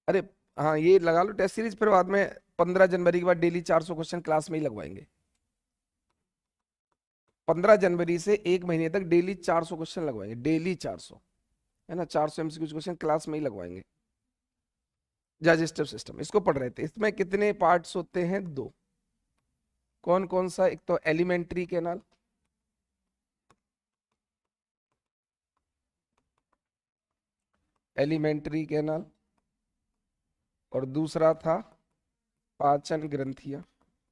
अरे हाँ, ये लगा लो टेस्ट सीरीज, फिर बाद में 15 जनवरी के बाद डेली 400 क्वेश्चन क्लास में ही लगवाएंगे। 15 जनवरी से 1 महीने तक डेली 400 क्वेश्चन लगवाएंगे, डेली 400, है ना, 400 एमसीक्यू क्वेश्चन क्लास में ही लगवाएंगे। डाइजेस्टिव सिस्टम इसको पढ़ रहे थे। इसमें कितने पार्ट्स होते हैं? 2। कौन कौन सा? एक तो एलिमेंट्री कैनाल, एलिमेंट्री कैनाल, और दूसरा था पाचन ग्रंथियां,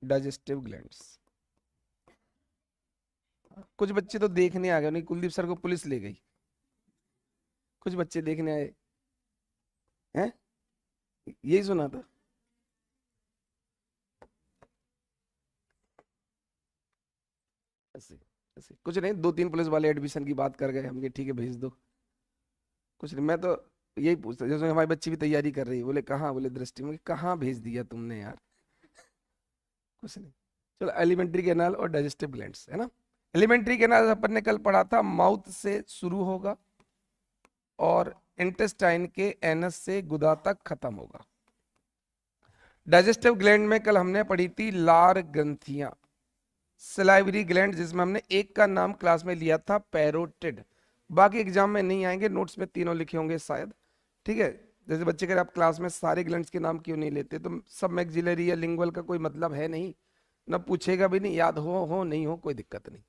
डाइजेस्टिव ग्लैंड्स। कुछ बच्चे तो देखने आ गए, नहीं कुलदीप सर को पुलिस ले गई। कुछ बच्चे देखने आए हैं, यही सुना था। ऐसे ऐसे कुछ नहीं, 2-3 पुलिस वाले एडमिशन की बात कर गए, हम कहे ठीक है भेज दो। कुछ नहीं, मैं तो यही पूछता, जैसे हमारी बच्ची भी तैयारी कर रही है, बोले कहाँ? बोले दृष्टि में। कहाँ भेज दिया तुमने यार? कुछ नहीं। चलो, एलिमेंट्री कैनाल और डाइजेस्टिव ग्लैंड्स, है ना। एलिमेंट्री कैनाल अपन ने कल पढ़ा था, माउथ से शुरू होगा और इंटेस्टाइन के एनस से गुदा तक खत्म होगा। डाइजेस्टिव ग्लैंड में कल हमने पढ़ी थी लार ग्रंथियां, सलाइवरी ग्लैंड, जिसमें हमने एक का नाम क्लास में लिया था पैरोटिड। बाकी एग्जाम में नहीं आएंगे, नोट्स में तीनों लिखे होंगे शायद। ठीक है। जैसे बच्चे कह रहे आप क्लास में सारे ग्लैंड्स के नाम क्यों नहीं लेते, तो सब मैक्सिलरी या लिंगुअल का कोई मतलब है नहीं, ना पूछेगा भी नहीं, याद हो नहीं हो कोई दिक्कत नहीं।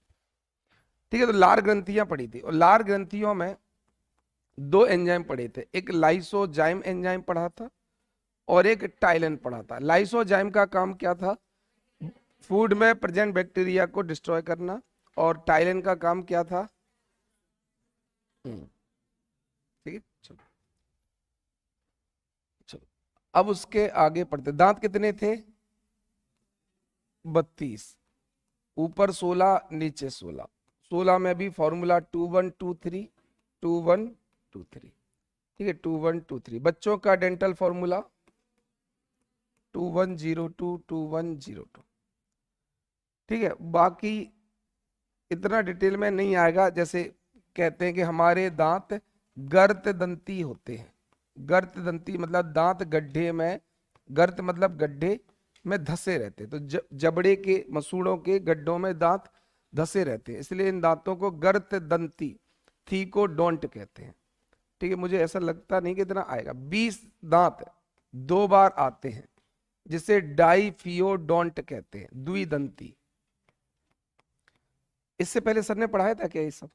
ठीक है, तो लार ग्रंथियां पढ़ी थी, और लार ग्रंथियों में 2 एंजाइम पढ़े थे, एक लाइसोजाइम एंजाइम पढ़ा था और एक टाइलिन पढ़ा था। लाइसोजाइम का काम क्या था? फूड में प्रेजेंट बैक्टीरिया को डिस्ट्रॉय करना। और टाइलिन का काम क्या था? ठीक है, चलो चलो। अब उसके आगे पढ़ते, दांत कितने थे? 32। ऊपर 16, नीचे 16। 16 में भी फॉर्मूला 2123, 2123। ठीक है, 2123। बच्चों का डेंटल फॉर्मूला 2102, 2102। ठीक है, बाकी इतना डिटेल में नहीं आएगा। जैसे कहते हैं कि हमारे दांत गर्त दंती होते हैं। गर्त दंती मतलब दांत गड्ढे में, गर्त मतलब गड्ढे में धसे रहते हैं, तो जबड़े के मसूड़ों के गड्ढों में दांत धसे रहते हैं, इसलिए इन दांतों को गर्त दंती, थी को डोंट कहते हैं। ठीक है, मुझे ऐसा लगता नहीं कि इतना आएगा। 20 दांत 2 बार आते हैं, जिसे डाइफियोडोंट कहते हैं, द्विदंती। इससे पहले सर ने पढ़ाया था क्या ये सब?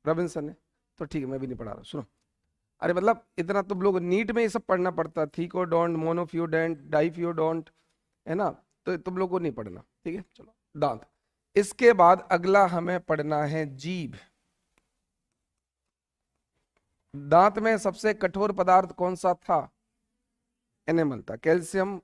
रविंद्र सर ने? तो ठीक है, मैं भी नहीं पढ़ा रहा, सुनो। अरे मतलब इतना तुम लोग नीट में ये सब पढ़ना पड़ता, थीकोडोंट, मोनोफियोडेंट, डाइफियोडोंट, है ना, तो तुम लोग को नहीं पढ़ना। ठीक है, चलो। दांत। इसके बाद अगला हमें पढ़ना है जीभ। दांत में सबसे कठोर पदार्थ कौन सा था? एनेमल था। कैल्शियम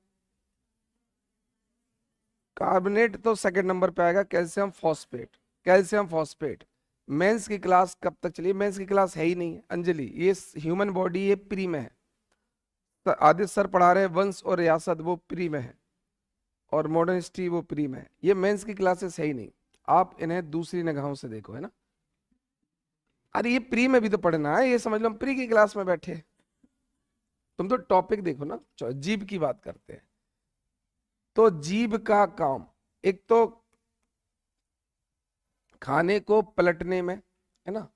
कार्बोनेट तो सेकंड नंबर पे आएगा, calcium phosphate. Calcium phosphate. Mains की क्लास कब तक चली? मेंस की क्लास है ही नहीं अंजलि, ये ह्यूमन बॉडी ये प्री में है। तो आदित्य सर पढ़ा रहे हैं वंश और रियासत, वो प्री में है, और मॉडर्न हिस्ट्री वो प्री में है। ये मेंस की क्लासेस है ही नहीं, आप इन्हें दूसरी निगाहों से देखो, है ना। अरे ये प्री में भी तो पढ़ना है, ये समझ लो हम प्री की क्लास में बैठे हैं। तुम तो टॉपिक देखो ना। जीभ की बात करते हैं, तो जीभ का काम एक तो खाने को पलटने में, है ना,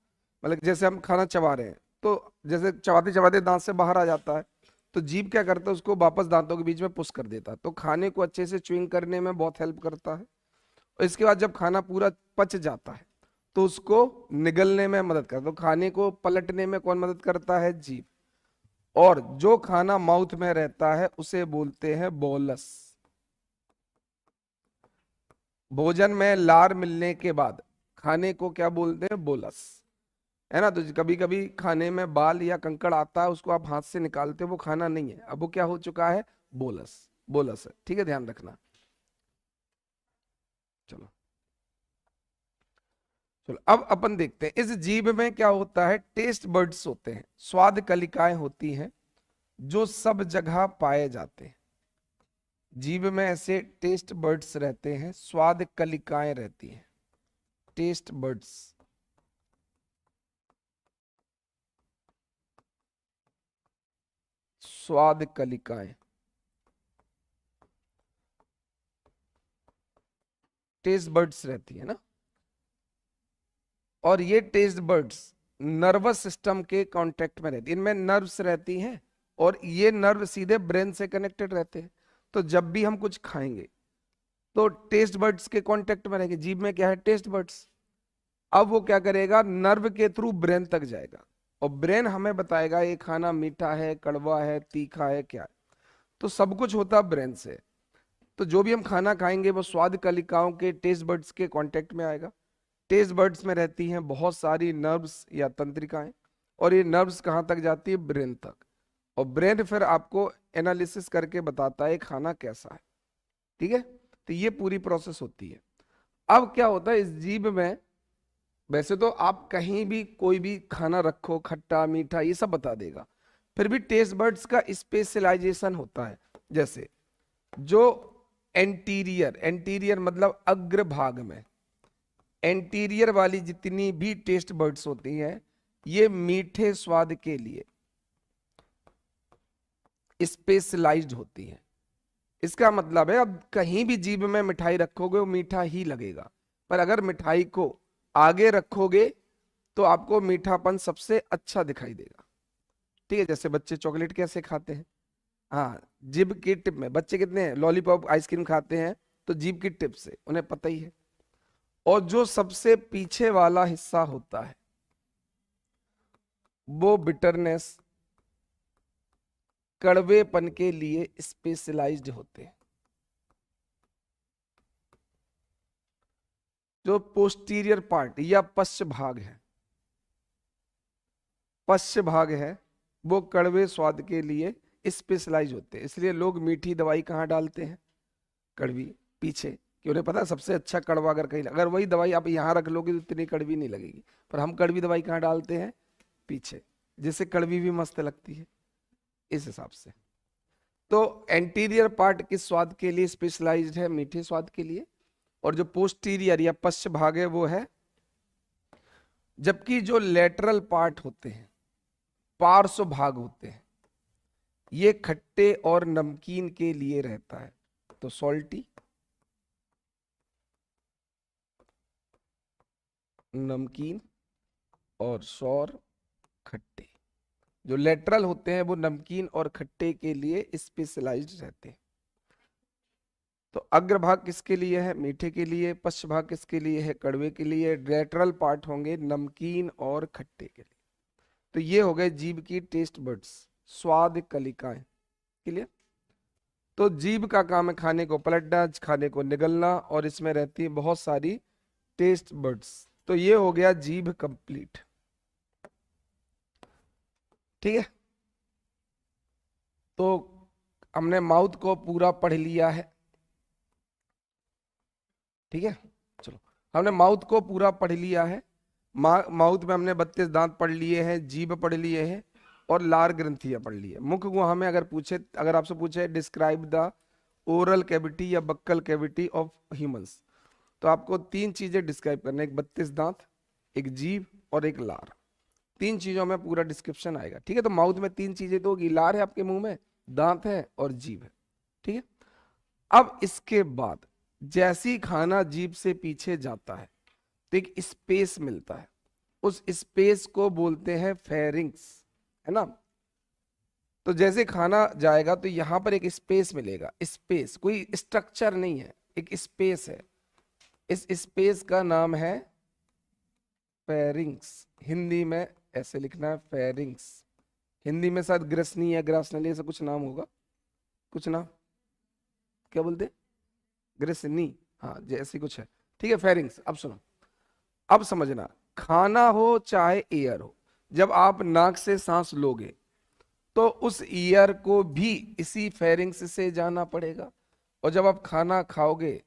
मतलब जैसे हम खाना चबा रहे हैं, तो जैसे चबाते चबाते दांत से बाहर आ जाता है, तो जीभ क्या करता है, उसको वापस दांतों के बीच में पुश कर देता है, तो खाने को अच्छे से च्युइंग करने में बहुत हेल्प करता है। और इसके बाद जब खाना पूरा पच जाता है, तो उसको निगलने में मदद करता है। तो खाने को पलटने में कौन मदद करता है? जीभ। और जो खाना माउथ में रहता है उसे बोलते हैं बोलस। भोजन में लार मिलने के बाद खाने को क्या बोलते हैं? बोलस, है ना। तो कभी कभी खाने में बाल या कंकड़ आता है, उसको आप हाथ से निकालते हो, वो खाना नहीं है, अब वो क्या हो चुका है? बोलस। बोलस है, ठीक है, ध्यान रखना। चलो चलो, अब अपन देखते हैं इस जीभ में क्या होता है। टेस्ट बर्ड्स होते हैं, स्वाद कलिकाएं होती हैं, जो सब जगह पाए जाते हैं। जीभ में ऐसे टेस्ट बर्ड्स रहते हैं, स्वाद कलिकाएं रहती हैं, टेस्ट बर्ड्स। स्वाद कलिकाएं, टेस्ट बर्ड्स रहती है ना, और ये टेस्ट बर्ड्स नर्वस सिस्टम के कांटेक्ट में रहती है, इनमें नर्व्स रहती हैं और ये नर्व सीधे ब्रेन से कनेक्टेड रहते हैं। तो जब भी हम कुछ खाएंगे तो टेस्ट बर्ड्स के कांटेक्ट में रहेंगे। जीभ में क्या है, टेस्ट बर्ड्स। अब वो क्या करेगा, नर्व के थ्रू ब्रेन तक जाएगा और ब्रेन हमें बताएगा ये खाना मीठा है, कड़वा है, तीखा है, क्या है। तो सब कुछ होता है ब्रेन से। तो जो भी हम खाना खाएंगे वो स्वाद कलिकाओं के टेस्ट बर्ड्स के कांटेक्ट में आएगा। टेस्ट बर्ड्स में रहती हैं बहुत सारी नर्व्स या तंत्रिकाएं और ये नर्व्स कहाँ तक जाती है, ब्रेन तक, और ब्रेन फिर आपको एनालिसिस करके बताता है खाना कैसा है। ठीक है, तो ये पूरी प्रोसेस होती है। अब क्या होता है इस जीभ में, वैसे तो आप कहीं भी कोई भी खाना रखो, खट्टा मीठा ये सब बता देगा, फिर भी टेस्ट बर्ड्स का स्पेशलाइजेशन होता है। जैसे जो एंटीरियर, एंटीरियर मतलब अग्रभाग में, एंटीरियर वाली जितनी भी टेस्ट बर्ड्स होती हैं ये मीठे स्वाद के लिए स्पेशलाइज्ड होती हैं। इसका मतलब है अब कहीं भी जीभ में मिठाई रखोगे वो मीठा ही लगेगा, पर अगर मिठाई को आगे रखोगे तो आपको मीठापन सबसे अच्छा दिखाई देगा। ठीक है, जैसे बच्चे चॉकलेट कैसे खाते हैं, हाँ जीभ की टिप में, बच्चे कितने हैं लॉलीपॉप आइसक्रीम खाते हैं तो जीभ की टिप से, उन्हें पता ही है। और जो सबसे पीछे वाला हिस्सा होता है वो बिटरनेस, कड़वेपन के लिए स्पेशलाइज्ड होते हैं। जो पोस्टीरियर पार्ट या पश्च भाग है, पश्च भाग है वो कड़वे स्वाद के लिए स्पेशलाइज होते हैं। इसलिए लोग मीठी दवाई कहाँ डालते हैं, कड़वी पीछे, कि उन्हें पता है सबसे अच्छा कड़वा अगर कहीं, अगर वही दवाई आप यहाँ रख लोगे तो इतनी कड़वी नहीं लगेगी, पर हम कड़वी दवाई कहाँ डालते हैं, पीछे, जिससे कड़वी भी मस्त लगती है, इस हिसाब से। तो एंटीरियर पार्ट किस स्वाद के लिए स्पेशलाइज्ड है, मीठे स्वाद के लिए, और जो पोस्टीरियर या पश्च भाग है वो है, जबकि जो लेटरल पार्ट होते हैं, पार्श्व भाग होते हैं, ये खट्टे और नमकीन के लिए रहता है। तो सॉल्टी, नमकीन और सौर, खट्टे। जो लेटरल होते हैं वो नमकीन और खट्टे के लिए स्पेशलाइज्ड रहते हैं। तो अग्रभाग किसके लिए है, मीठे के लिए, पश्च भाग किसके लिए है, कड़वे के लिए, लेटरल पार्ट होंगे नमकीन और खट्टे के लिए। तो ये हो गए जीभ की टेस्ट बर्ड्स, स्वाद कलिकाएं। क्लियर। तो जीभ का काम है खाने को पलटना, खाने को निगलना, और इसमें रहती है बहुत सारी टेस्ट बर्ड्स। तो ये हो गया जीभ कंप्लीट। ठीक है, तो हमने माउथ को पूरा पढ़ लिया है। ठीक है, चलो हमने माउथ को पूरा पढ़ लिया है। माउथ में हमने 32 दांत पढ़ लिए हैं, जीभ पढ़ लिए हैं और लार ग्रंथियां पढ़ ली है। मुख गुहा में अगर आपसे पूछे डिस्क्राइब द ओरल कैविटी या बक्कल कैविटी ऑफ ह्यूमंस, तो आपको तीन चीजें डिस्क्राइब करना, एक 32 दांत, एक जीभ और एक लार। तीन चीजों में पूरा डिस्क्रिप्शन आएगा। ठीक है, तो माउथ में तीन चीजें तो होगी, लार है आपके मुंह में, दांत है और जीभ है। ठीक है, अब इसके बाद जैसी खाना जीभ से पीछे जाता है तो एक स्पेस मिलता है, उस स्पेस को बोलते हैं फेरिंग्स, है ना। तो जैसे खाना जाएगा तो यहां पर एक स्पेस मिलेगा, स्पेस कोई स्ट्रक्चर नहीं है, एक स्पेस है। इस स्पेस का नाम है फेरिंग्स। हिंदी में ऐसे लिखना है फेरिंग्स। हिंदी में शायद ग्रसनी या ग्रासनली ऐसा कुछ नाम होगा, कुछ नाम क्या बोलते, ग्रसनी, हाँ जैसे कुछ है। ठीक है, फेरिंग्स। अब सुनो, अब समझना, खाना हो चाहे एयर हो, जब आप नाक से सांस लोगे तो उस ईयर को भी इसी फेरिंग्स से जाना पड़ेगा, और जब आप खाना खाओगे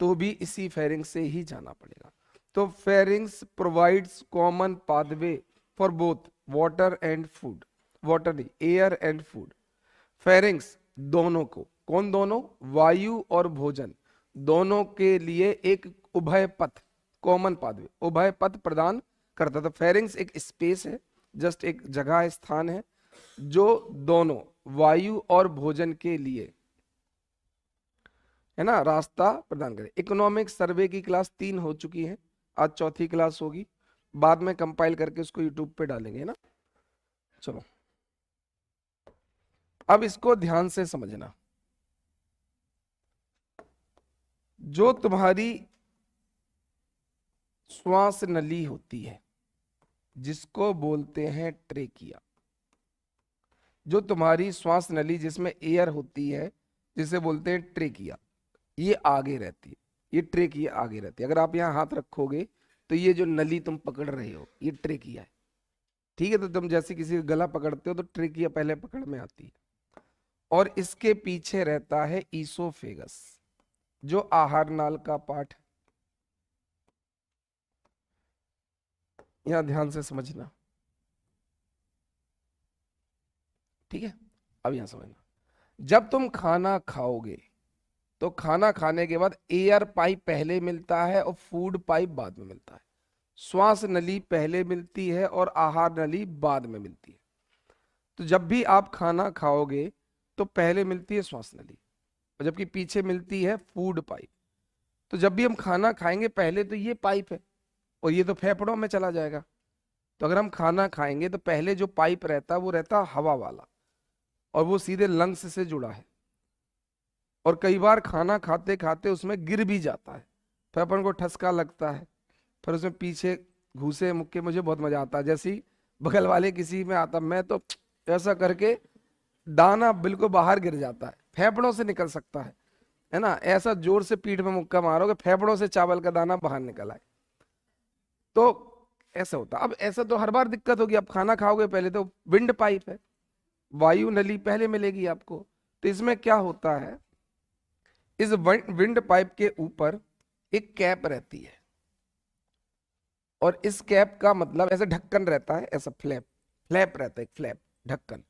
तो भी इसी फेरिंग्स से ही जाना पड़ेगा। तो pharynx provides common pathway for both water and food, water नहीं, एयर एंड फूड। फेरिंग्स दोनों को, कौन दोनों, वायु और भोजन दोनों के लिए एक उभय पथ, कॉमन पाथवे, उभय पथ प्रदान करता था। फेरिंग्स एक स्पेस है, जस्ट एक जगह है, स्थान है जो दोनों वायु और भोजन के लिए, है ना, रास्ता प्रदान करे। इकोनॉमिक सर्वे की क्लास 3 हो चुकी है, आज चौथी क्लास होगी, बाद में कंपाइल करके उसको यूट्यूब पे डालेंगे, है ना। चलो अब इसको ध्यान से समझना। जो तुम्हारी श्वास नली होती है जिसको बोलते हैं ट्रेकिया, जो तुम्हारी श्वास नली जिसमें एयर होती है जिसे बोलते हैं ट्रेकिया, ये आगे रहती है, ये ट्रेकिया आगे रहती है। अगर आप यहाँ हाथ रखोगे तो ये जो नली तुम पकड़ रहे हो ये ट्रेकिया है, ठीक है। तो तुम जैसे किसी का गला पकड़ते हो तो ट्रेकिया पहले पकड़ में आती है, और इसके पीछे रहता है ईसोफेगस जो आहार नाल का पार्ट है। यहां ध्यान से समझना, ठीक है। अब यहां समझना, जब तुम खाना खाओगे तो खाना खाने के बाद एयर पाइप पहले मिलता है और फूड पाइप बाद में मिलता है। श्वास नली पहले मिलती है और आहार नली बाद में मिलती है। तो जब भी आप खाना खाओगे तो पहले मिलती है श्वास नली और जबकि पीछे मिलती है फूड पाइप। तो जब भी हम खाना खाएंगे पहले तो ये पाइप है और ये तो फेफड़ों में चला जाएगा। तो अगर हम खाना खाएंगे तो पहले जो पाइप रहता है वो रहता हवा वाला और वो सीधे लंग्स से जुड़ा है, और कई बार खाना खाते खाते उसमें गिर भी जाता है, फिर अपन को ठसका लगता है, फिर उसमें पीछे घूसे मुक्के, मुझे बहुत मजा आता है। जैसे ही बगल वाले किसी में आता मैं तो ऐसा करके दाना बिल्कुल बाहर गिर जाता है, फेफड़ों से निकल सकता है ना। ऐसा जोर से पीठ में मुक्का मारोगे फेफड़ों से चावल का दाना बाहर निकल आए, तो ऐसा होता। अब ऐसा तो हर बार दिक्कत होगी, आप खाना खाओगे पहले तो विंड पाइप है, वायु नली पहले मिलेगी आपको। तो इसमें क्या होता है, इस विंड पाइप के ऊपर एक कैप रहती है, और इस कैप का मतलब ऐसे ढक्कन रहता है, ऐसा फ्लैप फ्लैप रहता है, एक फ्लैप ढक्कन,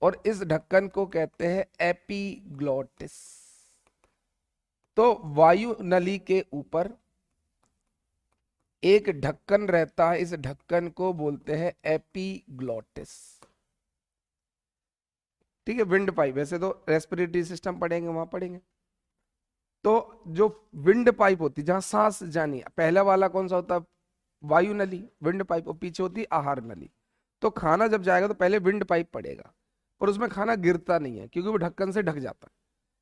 और इस ढक्कन को कहते हैं एपिग्लॉटिस। तो वायु नली के ऊपर एक ढक्कन रहता है, इस ढक्कन को बोलते हैं एपिग्लॉटिस, ठीक है। विंड पाइप, वैसे तो रेस्पिरेटरी सिस्टम पढ़ेंगे वहां पढ़ेंगे। तो जो विंड पाइप होती है जहां सांस जानी, पहला वाला कौन सा होता है, वायु नली विंड पाइप, और पीछे होती है आहार नली। तो खाना जब जाएगा तो पहले विंड पाइप पड़ेगा, और उसमें खाना गिरता नहीं है क्योंकि वो ढक्कन से ढक जाता है।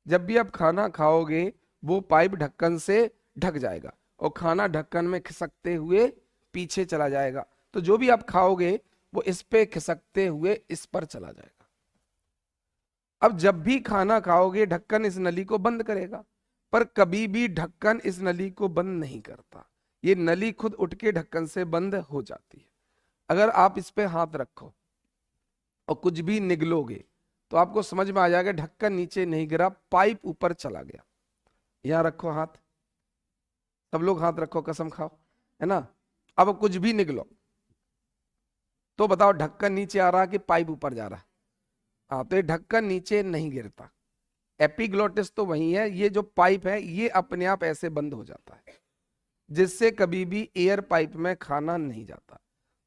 जब भी आप खाना खाओगे वो पाइप ढक्कन से ढक जाएगा और खाना ढक्कन में खिसकते हुए पीछे चला जाएगा। तो जो भी आप खाओगे वो इस पे खिसकते हुए इस पर चला जाएगा। अब जब भी खाना खाओगे ढक्कन इस नली को बंद करेगा, पर कभी भी ढक्कन इस नली को बंद नहीं करता, ये नली खुद उठ के ढक्कन से बंद हो जाती है। अगर आप इस पे हाथ रखो और कुछ भी निगलोगे तो आपको समझ में आ जाएगा ढक्कन नीचे नहीं गिरा, पाइप ऊपर चला गया। यहां रखो हाथ, सब लोग हाथ रखो, कसम खाओ, है ना। अब कुछ भी निगलो तो बताओ ढक्कन नीचे आ रहा कि पाइप ऊपर जा रहा है। हाँ, तो ये ढक्कन नीचे नहीं गिरता। एपिग्लॉटिस तो वही है, ये जो पाइप है ये अपने आप ऐसे बंद हो जाता है जिससे कभी भी एयर पाइप में खाना नहीं जाता।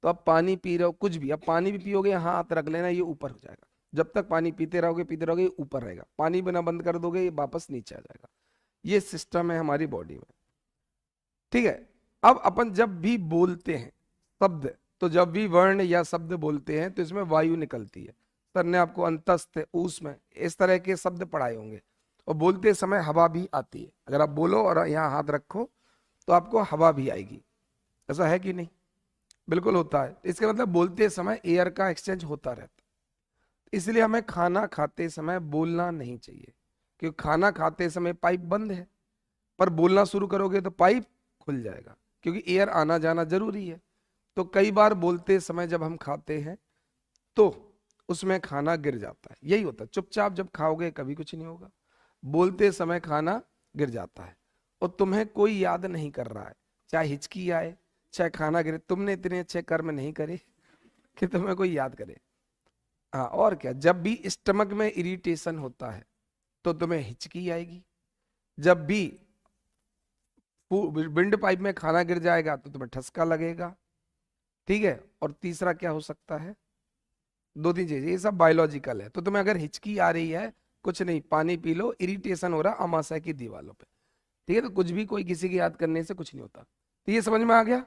तो आप पानी पी रहे हो, कुछ भी, अब पानी भी पियोगे यहाँ हाथ रख लेना, ये ऊपर हो जाएगा। जब तक पानी पीते रहोगे ये ऊपर रहेगा, पानी बिना बंद कर दोगे ये वापस नीचे आ जाएगा। ये सिस्टम है हमारी बॉडी में, ठीक है। अब अपन जब भी बोलते हैं शब्द, तो जब भी वर्ण या शब्द बोलते हैं तो इसमें वायु निकलती है। सर ने आपको अंतस्थ, ऊष्म, इस तरह के शब्द पढ़ाए होंगे, और बोलते समय हवा भी आती है। अगर आप बोलो और यहाँ हाथ रखो तो आपको हवा भी आएगी, ऐसा है कि नहीं, बिल्कुल होता है। इसका मतलब बोलते समय एयर का एक्सचेंज होता रहता है। इसलिए हमें खाना खाते समय बोलना नहीं चाहिए, क्योंकि खाना खाते समय पाइप बंद है, पर बोलना शुरू करोगे तो पाइप खुल जाएगा, क्योंकि एयर आना जाना जरूरी है। तो कई बार बोलते समय जब हम खाते हैं तो उसमें खाना गिर जाता है, यही होता है। चुपचाप जब खाओगे कभी कुछ नहीं होगा, बोलते समय खाना गिर जाता है और तुम्हें कोई याद नहीं कर रहा है, चाहे हिचकी आए चाहे खाना गिरे, तुमने इतने अच्छे कर्म नहीं करे कि तुम्हें कोई याद करे। हाँ, और क्या, जब भी स्टमक में इरिटेशन होता है तो तुम्हें हिचकी आएगी, जब भी विंड पाइप में खाना गिर जाएगा तो तुम्हें ठसका लगेगा, ठीक है। और तीसरा क्या हो सकता है, दो तीन चीजें, ये सब बायोलॉजिकल है। तो तुम्हें अगर हिचकी आ रही है, कुछ नहीं, पानी पी लो, इरिटेशन हो रहा अमाशय की दीवारों पे, ठीक है, तो कुछ भी कोई किसी की याद करने से कुछ नहीं होता। तो ये समझ में आ गया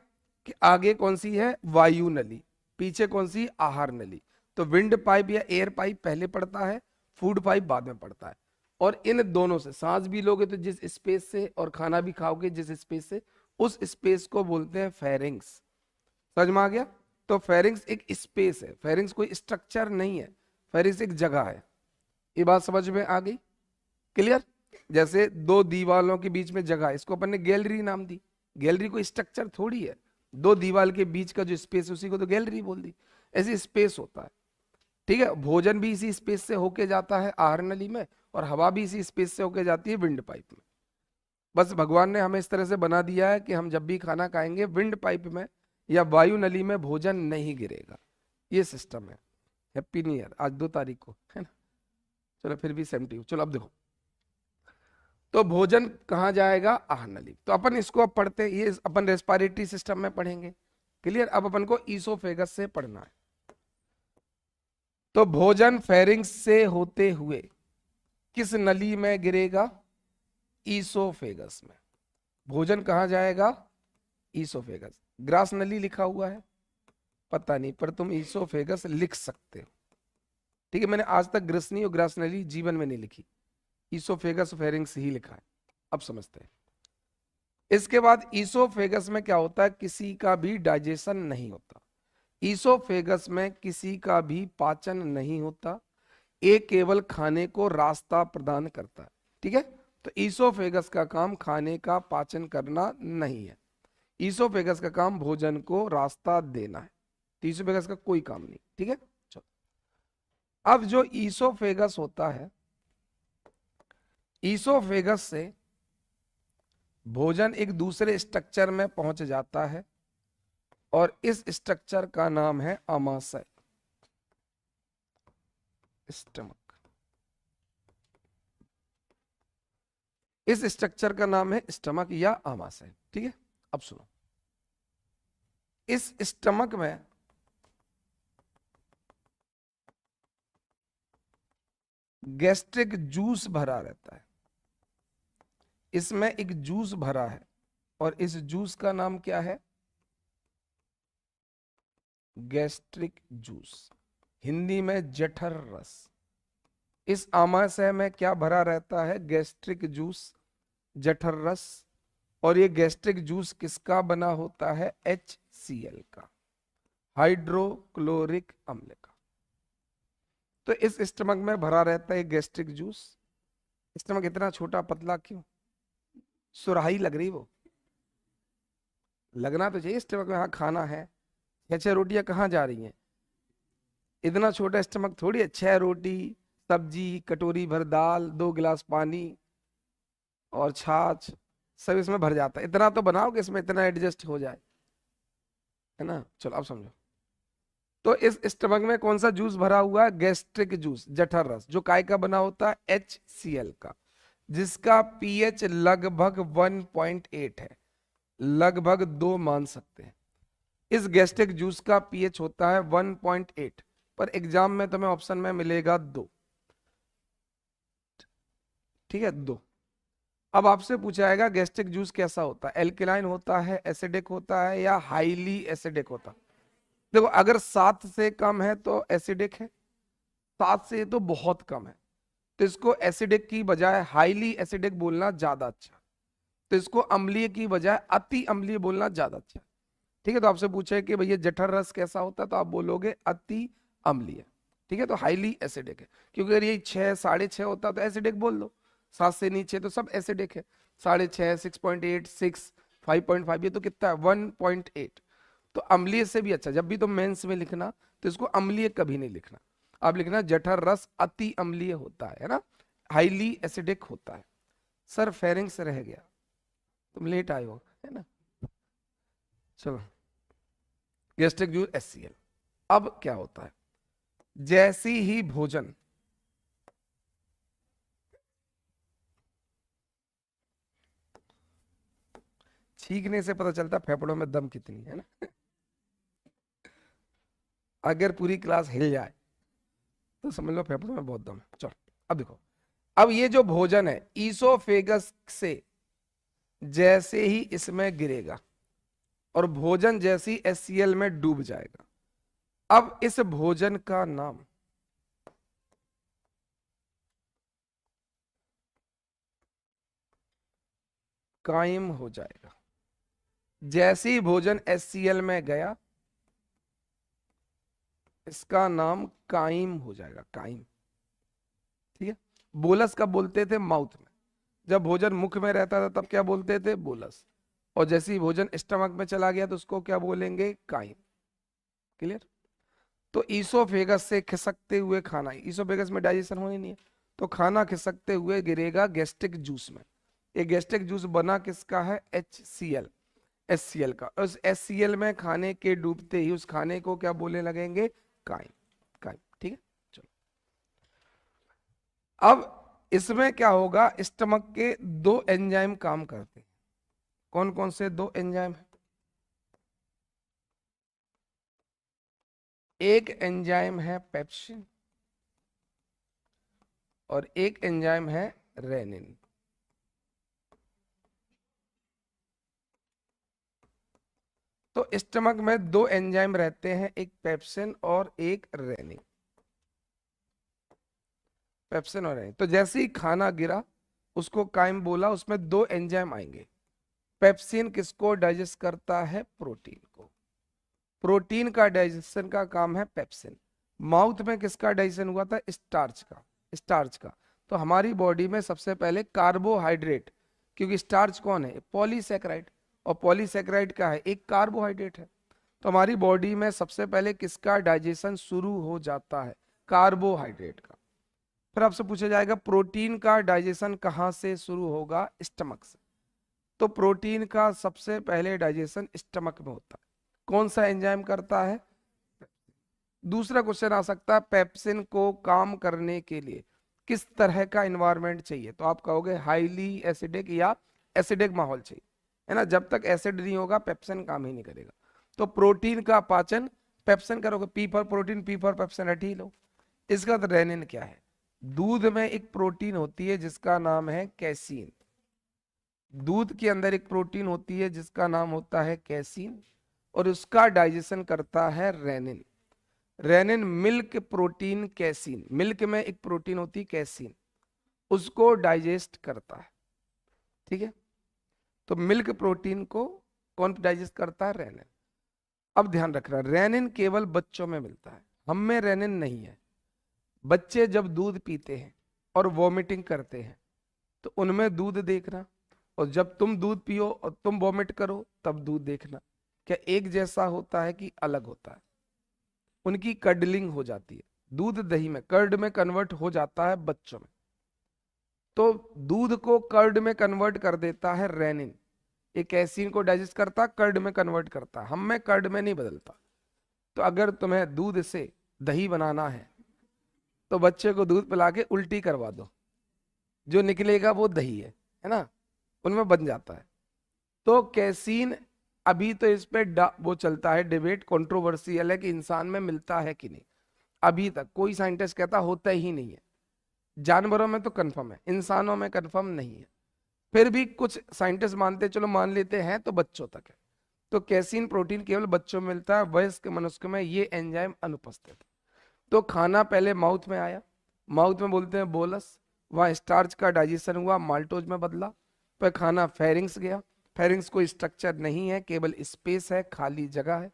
कि आगे कौन सी है वायु नली, पीछे कौन सी आहार नली। तो विंड पाइप या एयर पाइप पहले पड़ता है, फूड पाइप बाद में पड़ता है। और इन दोनों से सांस भी लोगे तो जिस स्पेस से, और खाना भी खाओगे जिस स्पेस से, उस स्पेस को बोलते हैं फेरिंग्स। समझ में आ गया। तो फेरिंग्स एक स्पेस है, फेरिंग्स कोई स्ट्रक्चर नहीं है, फेरिंग्स एक जगह है। ये बात समझ में आ गई, क्लियर। जैसे दो दीवालों के बीच में जगह, इसको अपन ने गैलरी नाम दी। गैलरी कोई स्ट्रक्चर थोड़ी है, दो दीवार के बीच का जो स्पेस है उसी को तो गैलरी बोल दी। ऐसी स्पेस होता है, ठीक है। भोजन भी इसी स्पेस से होके जाता है आहार नली में, और हवा भी इसी स्पेस से होके जाती है विंड पाइप में। बस भगवान ने हमें इस तरह से बना दिया है कि हम जब भी खाना खाएंगे विंड पाइप में या वायु नली में भोजन नहीं गिरेगा, ये सिस्टम है। हैप्पी न्यू ईयर, आज 2 तारीख को है ना। चलो फिर भी सेम टू यू। चलो अब देखो, तो भोजन कहाँ जाएगा आहार नली। तो अपन इसको अब पढ़ते हैं, ये अपन रेस्पिरेटरी सिस्टम में पढ़ेंगे, क्लियर। अब अपन को ईसोफेगस से पढ़ना है। तो भोजन फेरिंग्स से होते हुए किस नली में गिरेगा, ईसोफेगस में। भोजन कहाँ जाएगा, ईसोफेगस। ग्रास नली लिखा हुआ है पता नहीं, पर तुम ईसोफेगस लिख सकते हो, ठीक है। मैंने आज तक ग्रसनी और ग्रास नली जीवन में नहीं लिखी, ईसोफेगस फेरिंग्स ही लिखा है। अब समझते हैं। इसके बाद ईसोफेगस में क्या होता है, किसी का भी डाइजेशन नहीं होता। ईसोफेगस में किसी का भी पाचन नहीं होता, ये केवल खाने को रास्ता प्रदान करता है, ठीक है। तो ईसोफेगस का काम खाने का पाचन करना नहीं है, ईसोफेगस का काम भोजन को रास्ता देना है। तो ईसोफेगस का कोई काम नहीं, ठीक है। चलो, अब जो ईसोफेगस होता है, ईसोफेगस से भोजन एक दूसरे स्ट्रक्चर में पहुंच जाता है, और इस स्ट्रक्चर का नाम है आमाशय, स्टमक। इस स्ट्रक्चर का नाम है स्टमक या आमाशय, ठीक है। अब सुनो, इस स्टमक में गैस्ट्रिक जूस भरा रहता है, इसमें एक जूस भरा है, और इस जूस का नाम क्या है, गैस्ट्रिक जूस, हिंदी में जठर रस। इस आमाशय में क्या भरा रहता है, गैस्ट्रिक जूस, जठर रस। और ये गैस्ट्रिक जूस किसका बना होता है, HCl का, हाइड्रोक्लोरिक अम्ल का। तो इस स्टमक में भरा रहता है गैस्ट्रिक जूस। स्टमक इतना छोटा पतला क्यों, सुराही लग रही, वो लगना तो चाहिए स्टमक में, हाँ खाना है। 6 रोटियां कहाँ जा रही हैं, इतना छोटा स्टमक थोड़ी है। 6 रोटी, सब्जी, कटोरी भर दाल, 2 गिलास पानी और छाछ, सब इसमें भर जाता है। इतना तो बनाओ कि इसमें इतना एडजस्ट हो जाए, है ना। चलो अब समझो। तो इस स्टमक में कौन सा जूस भरा हुआ है, गैस्ट्रिक जूस, जठर रस, जो काय का बना होता है, HCl का, जिसका पीएच लगभग 1.8 है, लगभग 2 मान सकते हैं। इस गैस्ट्रिक जूस का पीएच होता है 1.8, पर एग्जाम में तुम्हें ऑप्शन में मिलेगा 2, ठीक है, 2। अब आपसे पूछा जाएगा गैस्ट्रिक जूस कैसा होता है, एल्केलाइन होता है, एसिडिक होता है, या हाईली एसिडिक होता है। देखो, अगर 7 से कम है तो एसिडिक है, 7 से तो बहुत कम है, तो इसको एसिडिक की बजाय हाईली एसिडिक बोलना ज्यादा अच्छा। तो इसको अम्लीय की बजाय अति अम्लीय बोलना ज्यादा अच्छा, ठीक है। तो आपसे पूछे कि भैया जठर रस कैसा होता है, तो आप बोलोगे अति अम्लीय, ठीक है। तो हाईली एसिडिक है, क्योंकि अगर ये 6, 6.5 होता तो एसिडिक बोल दो, 7 से नीचे तो सब एसिडिक है। 6.5, 6.8, 6, 5.5, ये तो कितना है 1.8। तो अम्लीय से भी अच्छा, जब भी तुम मेंस में लिखना तो इसको अम्लीय कभी नहीं लिखना, आप लिखना जठर रस अति अम्लीय होता है ना, हाईली एसिडिक होता है। सर फेरिंग्स रह गया, तुम लेट आए हो, है ना। चलो, गैस्ट्रिक जूस HCl। अब क्या होता है, जैसी ही भोजन छींकने से पता चलता फेफड़ों में दम कितनी है ना, अगर पूरी क्लास हिल जाए तो समझ लो फेफड़ों में बहुत दम है। चलो अब देखो, अब ये जो भोजन है ईसोफेगस से जैसे ही इसमें गिरेगा और भोजन जैसी HCl में डूब जाएगा, अब इस भोजन का नाम कायम हो जाएगा। जैसे ही भोजन HCl में गया, इसका नाम कायम हो जाएगा, कायम। ठीक है। बोलस कब बोलते थे? माउथ में। जब भोजन मुख में रहता था तब क्या बोलते थे? बोलस। और जैसे ही भोजन स्टमक में चला गया तो उसको क्या बोलेंगे? कायम। क्लियर? तो ईसोफेगस से खिसकते हुए खाना, ईसोफेगस में डाइजेशन होनी नहीं है, तो खाना खिसकते हुए गिरेगा गैस्ट्रिक जूस में। ये गैस्ट्रिक जूस बना किसका है? HCl का। उस HCl में खाने के डूबते ही उस खाने को क्या बोलने लगेंगे? काइम। काइम। ठीक है। चलो अब इसमें क्या होगा? स्टमक के दो एंजाइम काम करते हैं। कौन कौन से दो एंजाइम है? एक एंजाइम है पेप्सिन और एक एंजाइम है रेनिन। तो स्टमक में दो एंजाइम रहते हैं, एक पेप्सिन और एक रेनिन। पेप्सिन और रेनिन। तो जैसे ही खाना गिरा उसको काइम बोला, उसमें दो एंजाइम आएंगे। पेप्सिन किसको डाइजेस्ट करता है? प्रोटीन को। प्रोटीन का डाइजेशन का काम है पेप्सिन। माउथ में किसका डाइजेशन हुआ था? स्टार्च का। स्टार्च का। तो हमारी बॉडी में सबसे पहले कार्बोहाइड्रेट, क्योंकि स्टार्च कौन है? पॉलीसेकेराइड। और पॉलीसेकेराइड क्या है? एक कार्बोहाइड्रेट है। तो हमारी बॉडी में सबसे पहले किसका डाइजेशन शुरू हो जाता है? कार्बोहाइड्रेट का। फिर आपसे पूछा जाएगा प्रोटीन का डाइजेशन कहाँ से शुरू होगा? स्टमक से। तो प्रोटीन का सबसे पहले डाइजेशन स्टमक में होता है। कौन सा एंजाइम करता है? दूसरा क्वेश्चन आ सकता है, पेप्सिन को काम करने के लिए किस तरह का इन्वायरमेंट चाहिए? तो आप कहोगे हाईली एसिडिक या एसिडिक माहौल चाहिए, है ना। जब तक एसिड नहीं होगा पेप्सिन काम ही नहीं करेगा। तो प्रोटीन का पाचन पेप्सिन करोगे, P for protein, P for pepsin, हट ही लो। इसका तो रेनिन क्या है? दूध में एक प्रोटीन होती है जिसका नाम है कैसीन। दूध के अंदर एक प्रोटीन होती है जिसका नाम होता है कैसीन, और उसका डाइजेशन करता है rennin. Rennin milk protein casein, milk में एक प्रोटीन होती है कैसीन, उसको डाइजेस्ट करता है। ठीक है। तो मिल्क प्रोटीन को कौन डाइजेस्ट करता है? रेनिन। अब ध्यान रखना, रेनिन केवल बच्चों में मिलता है, हम में रेनिन नहीं है। बच्चे जब दूध पीते हैं और वॉमिटिंग करते हैं तो उनमें दूध देखना, और जब तुम दूध पियो और तुम वॉमिट करो तब दूध देखना, क्या एक जैसा होता है कि अलग होता है? उनकी कर्डलिंग हो जाती है, दूध दही में कर्ड में कन्वर्ट हो जाता है बच्चों में। तो दूध को कर्ड में कन्वर्ट कर देता है रेनिन। एक कैसीन को डाइजेस्ट करता, कर्ड में कन्वर्ट करता, हम में कर्ड में नहीं बदलता। तो अगर तुम्हें दूध से दही बनाना है तो बच्चे को दूध पिला के उल्टी करवा दो, जो निकलेगा वो दही है ना, उनमें बन जाता है। तो कैसीन, अभी तो इस पे वो चलता है डिबेट, कंट्रोवर्शियल है कि इंसान में मिलता है कि नहीं। अभी तक कोई साइंटिस्ट कहता होता ही नहीं है। जानवरों में तो कंफर्म है, इंसानों में कंफर्म नहीं है। फिर भी कुछ साइंटिस्ट मानते, चलो मान लेते हैं, तो बच्चों तक है। तो कैसीन प्रोटीन केवल बच्चों में मिलता है, वयस्क मनुष्य में ये एंजाइम अनुपस्थित है। तो खाना पहले माउथ में आया, माउथ में बोलते हैं बोलस, वहां स्टार्च का डाइजेशन हुआ, माल्टोज में बदला, फिर खाना फेरिंग्स गया। फेरिंग्स कोई स्ट्रक्चर नहीं है, केवल स्पेस है, खाली जगह है।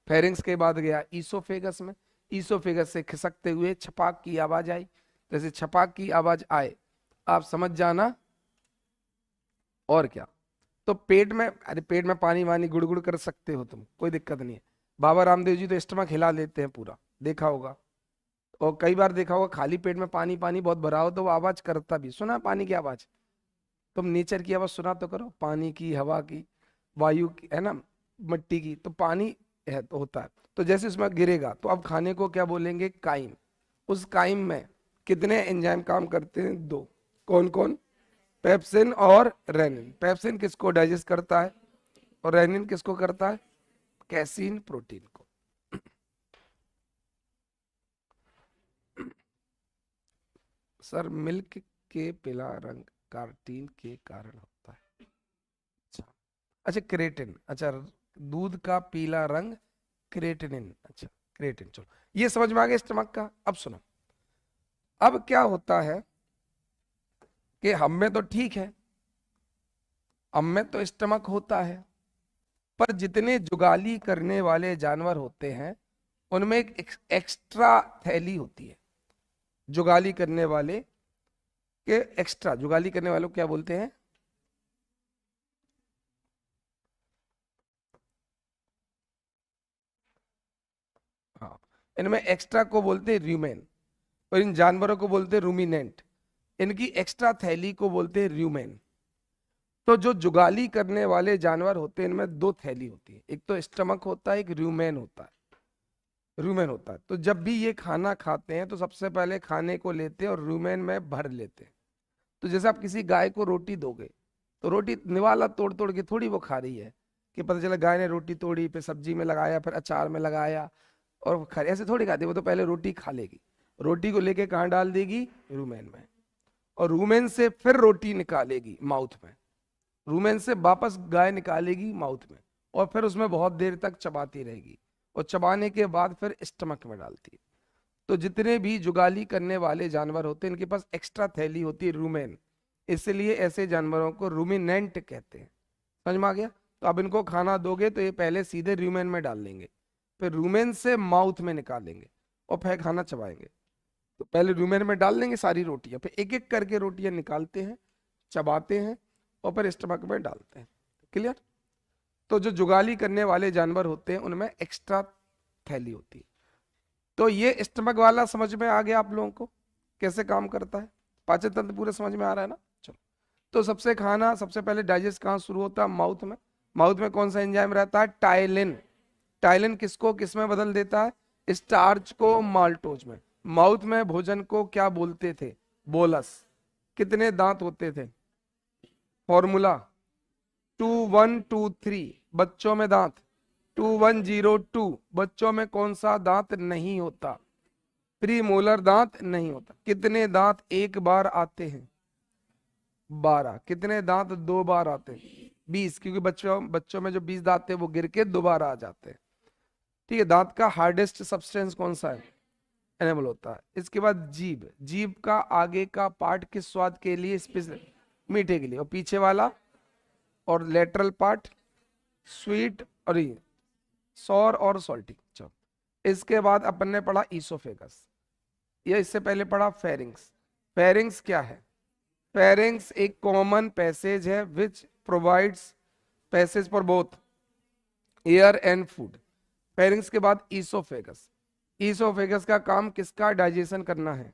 फेरिंग्स के बाद गया ईसोफेगस में, ईसोफेगस से खिसकते हुए छपाक की आवाज आई। जैसे छपाक की आवाज आए आप समझ जाना। और क्या? तो पेट में, अरे पेट में पानी वानी गुड़गुड़ कर सकते हो तुम, कोई दिक्कत नहीं है। बाबा रामदेव जी तो स्टमक हिला लेते हैं पूरा, देखा होगा। और कई बार देखा होगा खाली पेट में पानी पानी बहुत भरा हो तो वो आवाज करता भी, सुना पानी की आवाज? तुम नेचर की आवाज सुना तो करो, पानी की, हवा की, वायु की, है ना, मिट्टी की। तो पानी है तो होता है। तो जैसे उसमें गिरेगा तो अब खाने को क्या बोलेंगे? काइम। उस काइम में कितने एंजाइम काम करते हैं? दो। कौन कौन? पेप्सिन और रेनिन। पेप्सिन किसको डाइजेस्ट करता है और रेनिन किसको करता है? कैसीन प्रोटीन को। सर मिल्क के पीला रंग कार्टिन के कारण होता है। अच्छा, अच्छा क्रेटिन, अच्छा दूध का पीला रंग क्रेटिनिन, अच्छा क्रेटिन। चलो ये समझ में आ गया स्टमक का। अब सुनो, अब क्या होता है कि हम में तो ठीक है, हम में तो स्टमक होता है, पर जितने जुगाली करने वाले जानवर होते हैं उनमें एक एक्स्ट्रा थैली होती है। जुगाली करने वाले के एक्स्ट्रा, जुगाली करने वालों को क्या बोलते हैं? हाँ, इनमें एक्स्ट्रा को बोलते हैं र्यूमेन, और इन जानवरों को बोलते हैं रूमिनेंट। इनकी एक्स्ट्रा थैली को बोलते हैं र्यूमेन। तो जो जुगाली करने वाले जानवर होते हैं इनमें दो थैली होती है, एक तो स्टमक होता है, एक र्यूमेन होता है। रूमेन होता है। तो जब भी ये खाना खाते हैं तो सबसे पहले खाने को लेते हैं और रूमेन में भर लेते हैं। तो जैसे आप किसी गाय को रोटी दोगे तो रोटी निवाला तोड़ तोड़ के थोड़ी वो खा रही है, कि पता चला गाय ने रोटी तोड़ी, फिर सब्जी में लगाया, फिर अचार में लगाया और वो खा रही, ऐसे थोड़ी खाती। वो तो पहले रोटी खा लेगी, रोटी को लेके कहाँ डाल देगी? रूमेन में, और रूमेन से फिर रोटी निकालेगी माउथ में, रूमेन से वापस गाय निकालेगी माउथ में, और फिर उसमें बहुत देर तक चबाती रहेगी, और चबाने के बाद फिर स्टमक में डालती है। तो जितने भी जुगाली करने वाले जानवर होते हैं इनके पास एक्स्ट्रा थैली होती है रूमेन, इसलिए ऐसे जानवरों को रूमिनेंट कहते हैं। समझ में आ गया? तो अब इनको खाना दोगे तो ये पहले सीधे रूमेन में डाल लेंगे, फिर रूमेन से माउथ में निकालेंगे और फिर खाना चबाएंगे। तो पहले रूमेन में डाल देंगे सारी रोटियां, फिर एक एक करके रोटियां निकालते हैं, चबाते हैं और फिर स्टमक में डालते हैं। क्लियर? तो जो जुगाली करने वाले जानवर होते हैं उनमें एक्स्ट्रा थैली होती है। तो ये स्टमक वाला समझ में आ गया आप लोगों को कैसे काम करता है? पाचन तंत्र पूरे समझ में आ रहा है ना? चलो, तो सबसे खाना सबसे पहले डाइजेस्ट कहाँ शुरू होता है? माउथ में। माउथ में कौन सा एंजाइम रहता है? टाइलिन। टाइलिन किसको किस में बदल देता है? स्टार्च को माल्टोज में। माउथ में भोजन को क्या बोलते थे? बोलस। कितने दांत होते थे? फॉर्मूला 2123। बच्चों में दांत 2102। बच्चों में कौन सा दांत नहीं होता? प्री मोलर दांत नहीं होता। कितने दांत एक बार आते हैं? 12। कितने दांत दो बार आते हैं? 20, क्योंकि बच्चों बच्चों में जो 20 दांत है वो गिर के दोबारा आ जाते हैं। ठीक है। दांत का हार्डेस्ट सब्सटेंस कौन सा है? एनिमल होता है। इसके बाद जीभ। जीभ का आगे का पार्ट किस स्वाद के लिए स्पेशल? मीठे के लिए। और पीछे वाला और लेटरल पार्ट स्वीट और सॉर और सॉल्टी। चलो, इसके बाद अपन ने पढ़ा ईसोफेगस, या इससे पहले पढ़ा फेरिंग्स। फेरिंग्स क्या है? फेरिंग्स एक कॉमन पैसेज है which provides passage for both air and food. Pharynx के बाद ईसोफेगस। ईसोफेगस का काम किसका डाइजेशन करना है?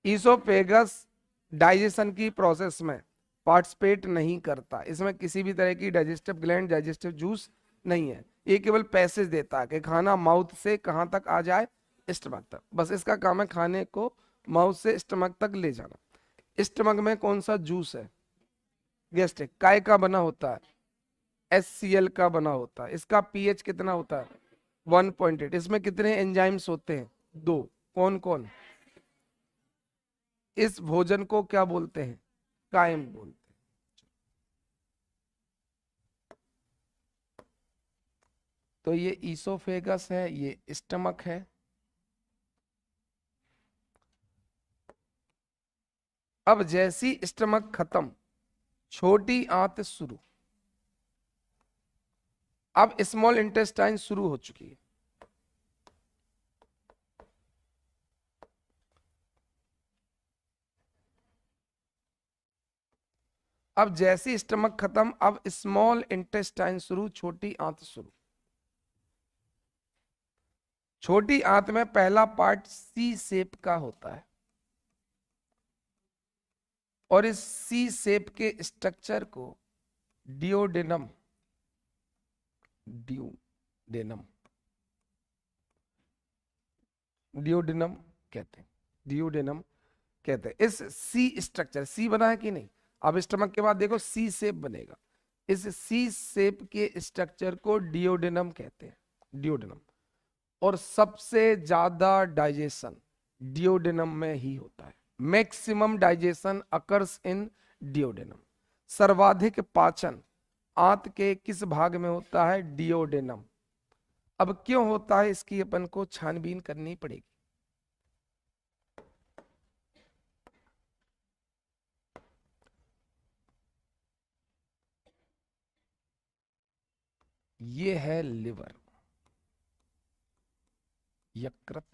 ईसोफेगस डाइजेशन की प्रोसेस में पार्टिसिपेट नहीं करता। इसमें किसी भी तरह की डाइजेस्टिव ग्लैंड, डाइजेस्टिव जूस नहीं है। ये केवल पैसेज देता है कि खाना माउथ से कहां तक आ जाए? स्टमक तक। बस इसका काम है खाने को माउथ से स्टमक तक ले जाना। स्टमक में कौन सा जूस है? गैस्ट्रिक। काय का बना होता है? HCl का बना होता है। इसका पीएच कितना होता है? 1.8। इसमें कितने एंजाइम्स होते हैं? 2। कौन कौन? इस भोजन को क्या बोलते हैं? कायम बोलते हैं। तो ये ईसोफेगस है, ये स्टमक है। अब जैसी स्टमक खत्म, छोटी आंत शुरू। अब स्मॉल इंटेस्टाइन शुरू हो चुकी है। अब जैसी स्टमक खत्म, अब स्मॉल इंटेस्टाइन शुरू, छोटी आंत शुरू। छोटी आंत में पहला पार्ट सी शेप का होता है, और इस सी शेप के स्ट्रक्चर को डियोडेनम, डियोडेनम, डियोडेनम कहते हैं। डियोडेनम कहते हैं। इस सी स्ट्रक्चर, सी बना है कि नहीं? अब स्टमक के बाद देखो सी शेप बनेगा। इस सी शेप के स्ट्रक्चर को डियोडेनम कहते हैं। डियोडेनम। और सबसे ज्यादा डाइजेशन डियोडेनम में ही होता है। Maximum digestion occurs in duodenum. सर्वाधिक पाचन आंत के किस भाग में होता है? डियोडेनम। अब क्यों होता है इसकी अपन को छानबीन करनी पड़ेगी। ये है लिवर, यकृत,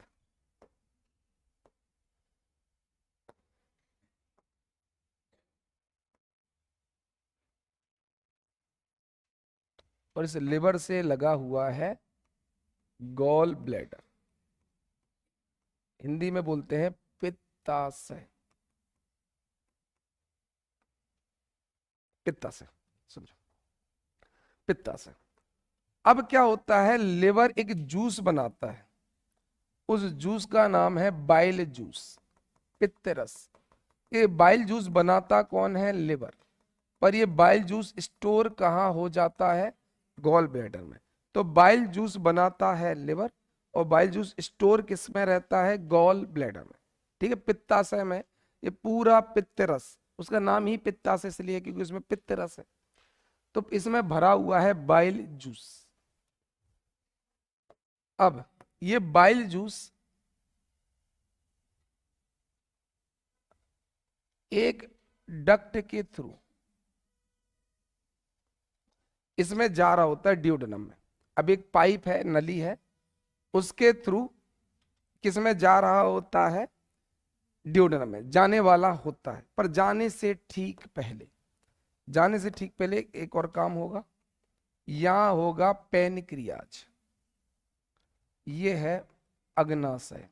और इस लिवर से लगा हुआ है गॉल ब्लैडर, हिंदी में बोलते हैं पित्ताशय। पित्ताशय समझो, पित्ताशय। अब क्या होता है, लिवर एक जूस बनाता है, उस जूस का नाम है बाइल जूस, पित्त रस। ये बाइल जूस बनाता कौन है? लिवर। पर ये बाइल जूस स्टोर कहाँ हो जाता है? गॉल ब्लैडर में। तो बाइल जूस बनाता है लिवर, और बाइल जूस स्टोर किस में रहता है? गॉल ब्लैडर में। ठीक है, पित्ताशय में। ये पूरा पित्त रस, उसका नाम ही पित्ताशय इसलिए क्योंकि उसमें पित्त रस है। तो इसमें भरा हुआ है बाइल जूस। अब ये बाइल जूस एक डक्ट के थ्रू इसमें जा रहा होता है डियोडेनम में। अब एक पाइप है, नली है, उसके थ्रू किसमें जा रहा होता है? डियोडेनम में जाने वाला होता है। पर जाने से ठीक पहले एक और काम होगा, यहां होगा पैनक्रियाज, ये है अग्नाशय,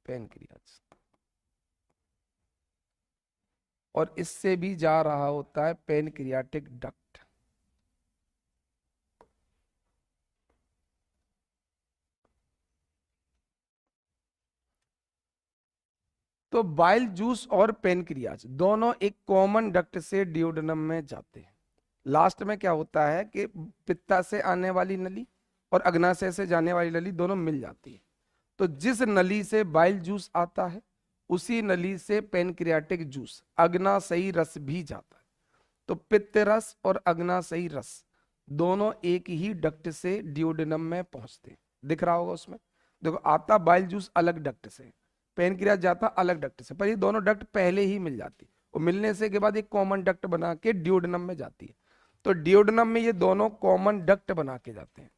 पैनक्रियाज, और इससे भी जा रहा होता है पैनक्रियाटिक डक्ट। तो बाइल जूस और पैनक्रियाज दोनों एक कॉमन डक्ट से डियोडेनम में जाते हैं। लास्ट में क्या होता है कि पित्ता से आने वाली नली और अग्नाशय से जाने वाली नली दोनों मिल जाती है। तो जिस नली से बाइल जूस आता है उसी नली से पैनक्रियाटिक जूस, अग्नाशयी रस भी जाता है। तो पित्त रस और अग्नाशयी रस दोनों एक ही डक्ट से डियोडेनम में पहुंचते हैं। दिख रहा होगा उसमें, देखो आता बाइल जूस अलग डक्ट से, पैनक्रियाज जाता अलग डक्ट से, पर ये दोनों डक्ट पहले ही मिल जाती है, और मिलने से के बाद एक कॉमन डक्ट बना के डियोडेनम में जाती है। तो डियोडेनम में ये दोनों कॉमन डक्ट बना के जाते हैं,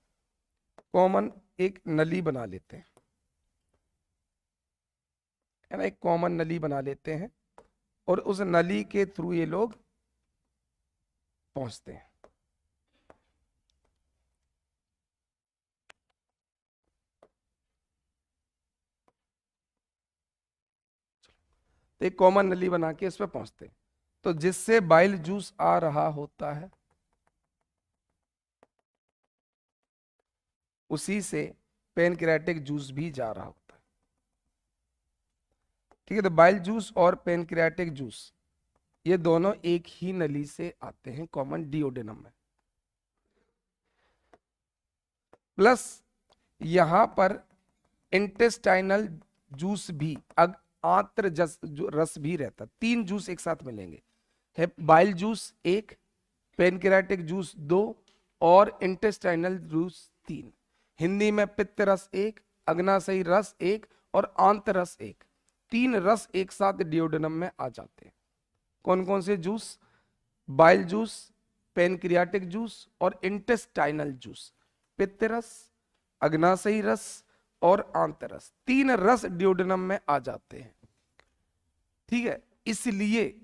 कॉमन एक नली बना लेते हैं, है ना, एक कॉमन नली बना लेते हैं, और उस नली के थ्रू ये लोग पहुंचते हैं। तो एक कॉमन नली बना के इस पे पहुंचते हैं। तो जिससे बाइल जूस आ रहा होता है उसी से पैनक्रियाटिक जूस भी जा रहा होता है। ठीक है, तो बाइल जूस और पैनक्रियाटिक जूस ये दोनों एक ही नली से आते हैं कॉमन डियोडेनम में। प्लस यहां पर इंटेस्टाइनल जूस भी, आंत्र रस भी रहता, तीन जूस एक साथ मिलेंगे, है बाइल जूस एक, पैनक्रियाटिक जूस दो, और इंटेस्टाइनल जूस तीन। हिंदी में पित्त रस एक, अग्नाशयी रस एक, और आंत्र रस एक। तीन रस एक साथ डियोडेनम में आ जाते हैं। कौन कौन से juice? Bile juice, pancreatic juice और इंटेस्टाइनल जूस। पित्त रस, अग्नाशयी रस और आंत्र रस, तीन रस डियोडेनम में आ जाते हैं। ठीक है, इसलिए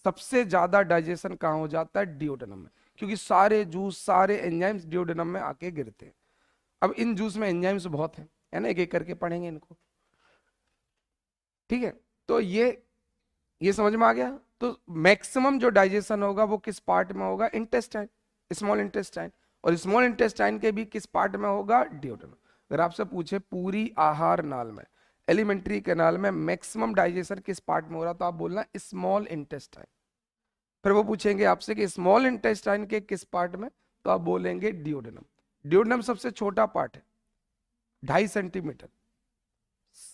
सबसे ज्यादा डाइजेशन कहां हो जाता है? डियोडेनम में, क्योंकि सारे जूस, सारे एंजाइम्स डियोडेनम में आके गिरते हैं। अब इन जूस में एंजाइम्स बहुत हैं, है ना, एक एक करके पढ़ेंगे इनको। ठीक है, तो ये समझ में आ गया। तो मैक्सिमम जो डाइजेशन होगा वो किस पार्ट में होगा? Intestine, small intestine. और स्मॉल इंटेस्टाइन के भी किस पार्ट में होगा? डियोडेनम। अगर आपसे पूछे पूरी आहार नाल में, एलिमेंट्री कैनाल में मैक्सिमम डाइजेशन किस पार्ट में हो रहा, तो आप बोलना स्मॉल इंटेस्टाइन। फिर वो पूछेंगे आपसे कि स्मॉल इंटेस्टाइन के किस पार्ट में, तो आप बोलेंगे डियोडेनम। डियोडेनम सबसे छोटा पार्ट है, 2.5 सेंटीमीटर,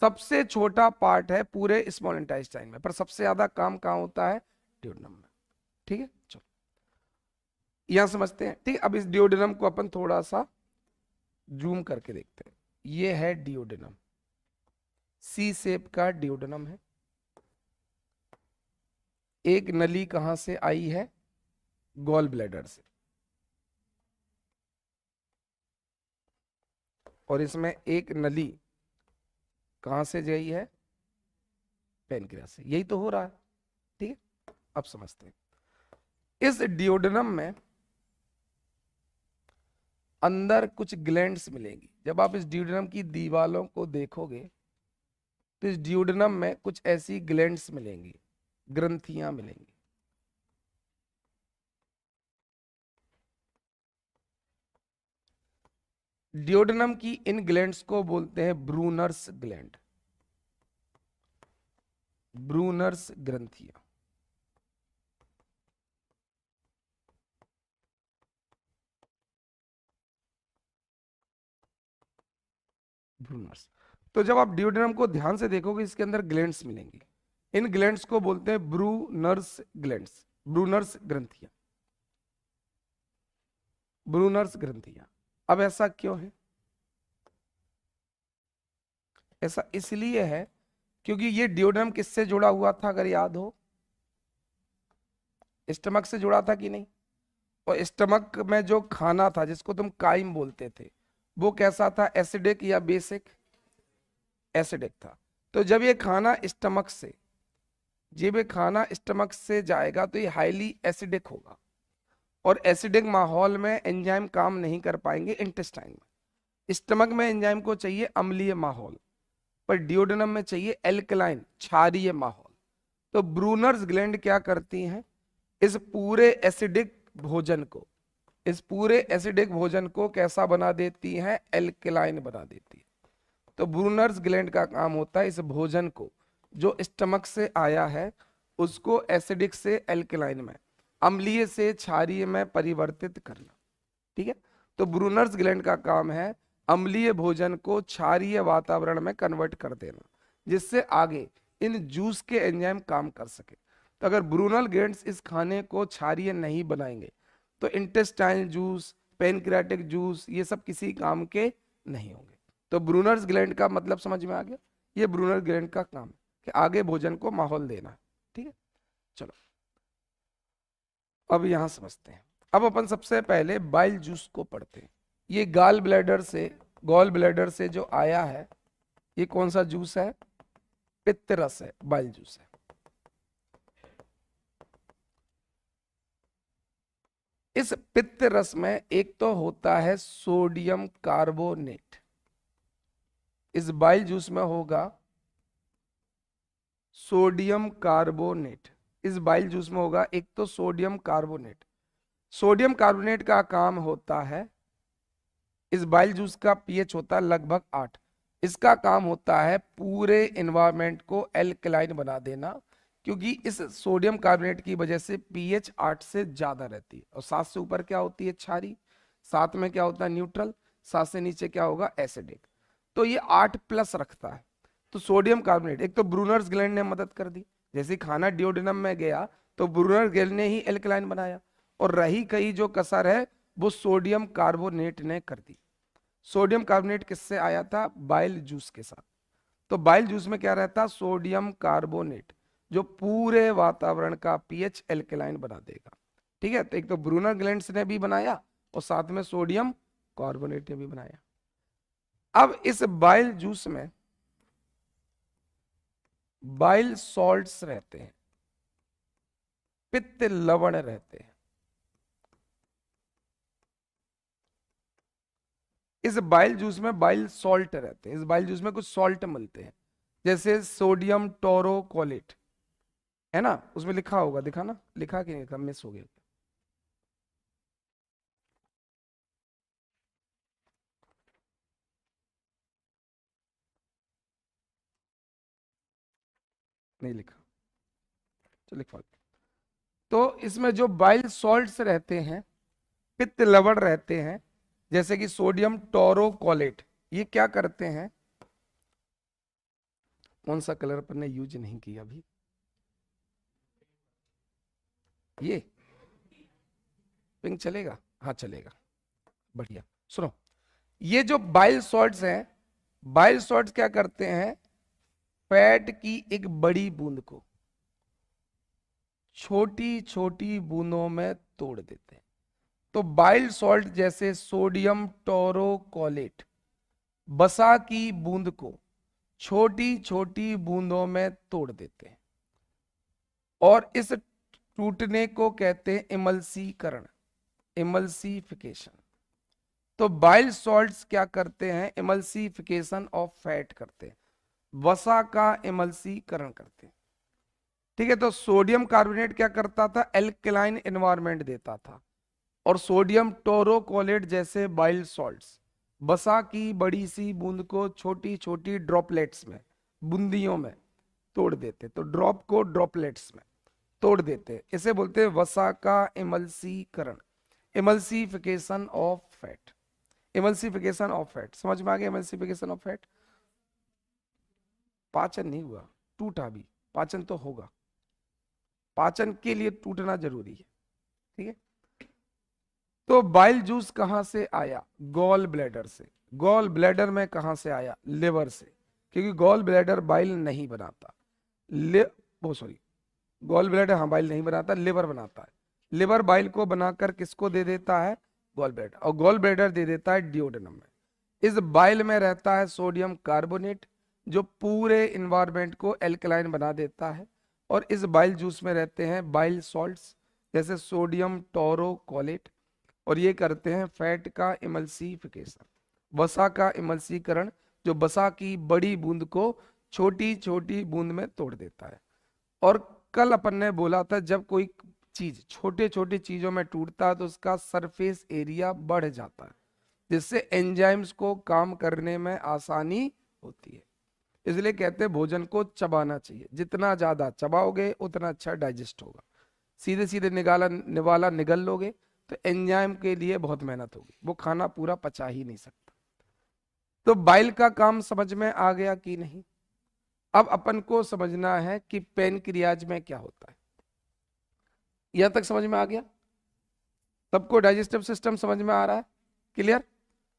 सबसे छोटा पार्ट है पूरे स्मॉल इंटेस्टाइन में, पर सबसे ज्यादा काम कहाँ होता है? ड्यूडेनम में। ठीक है, चलो यहां समझते हैं। ठीक है, अब इस ड्यूडेनम को अपन थोड़ा सा जूम करके देखते हैं। ये है ड्यूडेनम, सी शेप का ड्यूडेनम है। एक नली कहां से आई है? गॉल ब्लैडर से, और इसमें एक नली कहां से गई है? पेनक्रियास से। यही तो हो रहा है। ठीक है, अब समझते हैं। इस ड्यूडेनम में अंदर कुछ ग्लैंड्स मिलेंगी। जब आप इस ड्यूडेनम की दीवारों को देखोगे तो इस ड्यूडेनम में कुछ ऐसी ग्लैंड्स मिलेंगी, ग्रंथियां मिलेंगी। ड्यूडेनम की इन ग्लैंड्स को बोलते हैं ब्रूनर्स ग्लैंड, ब्रूनर्स ग्रंथियां। ब्रूनर्स। तो जब आप ड्यूडेनम को ध्यान से देखोगे इसके अंदर ग्लैंड्स मिलेंगी। इन ग्लैंड्स को बोलते हैं ब्रूनर्स ग्लैंड्स, ब्रूनर्स ग्रंथियां, ब्रूनर्स ग्रंथियां। अब ऐसा क्यों है? ऐसा इसलिए है क्योंकि ये ड्यूडेनम किससे जुड़ा हुआ था अगर याद हो? स्टमक से जुड़ा था कि नहीं? और स्टमक में जो खाना था जिसको तुम काइम बोलते थे, वो कैसा था? एसिडिक या बेसिक? एसिडिक था। तो जब ये खाना स्टमक से, जब ये खाना स्टमक से जाएगा तो ये हाईली एसिडिक होगा, और एसिडिक माहौल में एंजाइम काम नहीं कर पाएंगे इंटेस्टाइन में। स्टमक में एंजाइम को चाहिए अम्लीय माहौल, पर ड्यूडेनम में चाहिए एल्कलाइन, क्षारीय माहौल। तो ब्रूनर्स ग्लैंड क्या करती हैं? इस पूरे एसिडिक भोजन को, इस पूरे एसिडिक भोजन को कैसा बना देती हैं? एल्कलाइन बना देती है। तो ब्रूनर्स ग्लैंड का काम होता है इस भोजन को जो स्टमक से आया है उसको एसिडिक से एल्कलाइन में, अम्लीय से क्षारीय में परिवर्तित करना। ठीक है, तो ब्रूनर्स ग्लैंड का काम है अम्लीय भोजन को क्षारीय वातावरण में कन्वर्ट कर देना, जिससे आगे इन जूस के एंजाइम काम कर सके। तो अगर ब्रूनल ग्लैंड्स इस खाने को क्षारीय नहीं बनाएंगे तो इंटेस्टाइनल जूस, पेनक्रियाटिक जूस, ये सब किसी काम के नहीं होंगे। तो ब्रूनर्स ग्लैंड का मतलब समझ में आ गया? ये ब्रूनर ग्लैंड का काम है कि आगे भोजन को माहौल देना है। ठीक है, चलो अब यहां समझते हैं। अब अपन सबसे पहले बाइल जूस को पढ़ते हैं। ये गॉल ब्लैडर से जो आया है, ये कौन सा जूस है? पित्त रस है, बाइल जूस है। इस पित्त रस में एक तो होता है सोडियम कार्बोनेट, इस बाइल जूस में होगा सोडियम कार्बोनेट। इस बाइल जूस में होगा एक तो सोडियम कार्बोनेट। सोडियम कार्बोनेट का काम होता है, इस बाइल जूस का पीएच होता है लगभग 8। इसका काम होता है पूरे एनवायरनमेंट को एल्कलाइन बना देना, क्योंकि इस सोडियम कार्बोनेट की वजह से पीएच 8 से ज्यादा रहती है। और 7 से ऊपर क्या होती है? क्षारी। 7 में क्या होता है? न्यूट्रल। 7 से नीचे क्या होगा? एसिडिक। तो ये 8 प्लस रखता है। तो सोडियम कार्बोनेट, एक तो ब्रूनर्स ग्लैंड ने मदद कर दी, जैसे खाना ड्यूडेनम में गया तो ब्रूनर ग्लैंड ने ही एल्कलाइन बनाया, और रही कहीं जो कसर है वो सोडियम कार्बोनेट ने कर दी। सोडियम कार्बोनेट किससे आया था? बाइल जूस के साथ। तो बाइल जूस में क्या रहता? सोडियम कार्बोनेट, जो पूरे वातावरण का पीएच एल्कलाइन बना देगा। ठीक है, तो एक तो ब्रूनर ग्लैंड्स ने भी बनाया और साथ में सोडियम कार्बोनेट ने भी बनाया। अब इस बाइल जूस में बाइल सॉल्ट्स रहते हैं, पित्त लवण रहते हैं। इस बाइल जूस में बाइल सॉल्ट रहते हैं, इस बाइल जूस में कुछ सॉल्ट मिलते हैं, जैसे सोडियम टोरोकोलेट है ना, उसमें लिखा होगा, दिखाना, लिखा कि नहीं लिखा? मिस हो गया? नहीं लिखा? चलो लिखवा। तो इसमें जो बाइल सॉल्ट्स रहते हैं, पित्त लवण रहते हैं, जैसे कि सोडियम टोरोकोलेट, ये क्या करते हैं? कौन सा कलर अपन ने यूज नहीं किया अभी? ये पिंक चलेगा? हाँ चलेगा, बढ़िया। सुनो, ये जो बाइल सॉल्ट्स हैं, बाइल सॉल्ट्स क्या करते हैं, फैट की एक बड़ी बूंद को छोटी छोटी बूंदों में तोड़ देते हैं। तो बाइल सॉल्ट जैसे सोडियम टोरोकोलेट बसा की बूंद को छोटी छोटी बूंदों में तोड़ देते हैं, और इस टूटने को कहते हैं इमल्सीकरण, इमल्सिफिकेशन। तो बाइल सॉल्ट्स क्या करते हैं, इमल्सिफिकेशन ऑफ फैट करते हैं, वसा का इमल्सीकरण करते हैं। ठीक है, तो सोडियम कार्बोनेट क्या करता था, एल्कलाइन एनवायरनमेंट देता था, और सोडियम टोरोकोलेट जैसे बाइल सॉल्ट्स वसा की बड़ी सी बूंद को छोटी छोटी ड्रॉपलेट्स में, बूंदियों में तोड़ देते। तो ड्रॉप को ड्रॉपलेट्स में तोड़ देते, इसे बोलते हैं वसा का इमल्सीकरण, emulsification of fat, emulsification of fat. समझ में आ गया इमल्सिफिकेशन ऑफ फैट? पाचन नहीं हुआ, टूटा भी, पाचन तो होगा, पाचन के लिए टूटना जरूरी है। ठीक है, तो बाइल जूस कहां से आया, गॉल ब्लैडर से। गॉल ब्लैडर में कहां से आया, लिवर से, क्योंकि गॉल ब्लैडर बाइल नहीं बनाता, वो सॉरी, गॉल ब्लैडर हाँ बाइल नहीं बनाता, लिवर बनाता है। लिवर बाइल को बनाकर किसको दे देता है, गॉल ब्लैडर, और गॉल ब्लैडर दे देता है डिओडेनम में। इस बाइल में रहता है सोडियम कार्बोनेट, जो पूरे इन्वायरमेंट को एल्कलाइन बना देता है, और इस बाइल जूस में रहते हैं बाइल सॉल्ट्स जैसे सोडियम टोरोकोलेट, और ये करते हैं फैट का इमल्सिफिकेशन, वसा का इमल्सीकरण, जो वसा की बड़ी बूंद को छोटी छोटी बूंद में तोड़ देता है। और कल अपन ने बोला था जब कोई चीज छोटे छोटे चीजों में टूटता है तो उसका सरफेस एरिया बढ़ जाता है, जिससे एंजाइम्स को काम करने में आसानी होती है। इसलिए कहते हैं भोजन को चबाना चाहिए, जितना ज्यादा चबाओगे उतना अच्छा डाइजेस्ट होगा। सीधे सीधे निवाला निगल लोगे तो एंजाइम के लिए बहुत मेहनत होगी, वो खाना पूरा पचा ही नहीं सकता। तो बाइल का काम समझ में आ गया कि नहीं? अब अपन को समझना है कि पैनक्रियाज में क्या होता है। यहां तक समझ में आ गया? सबको डाइजेस्टिव सिस्टम समझ में आ रहा है? क्लियर?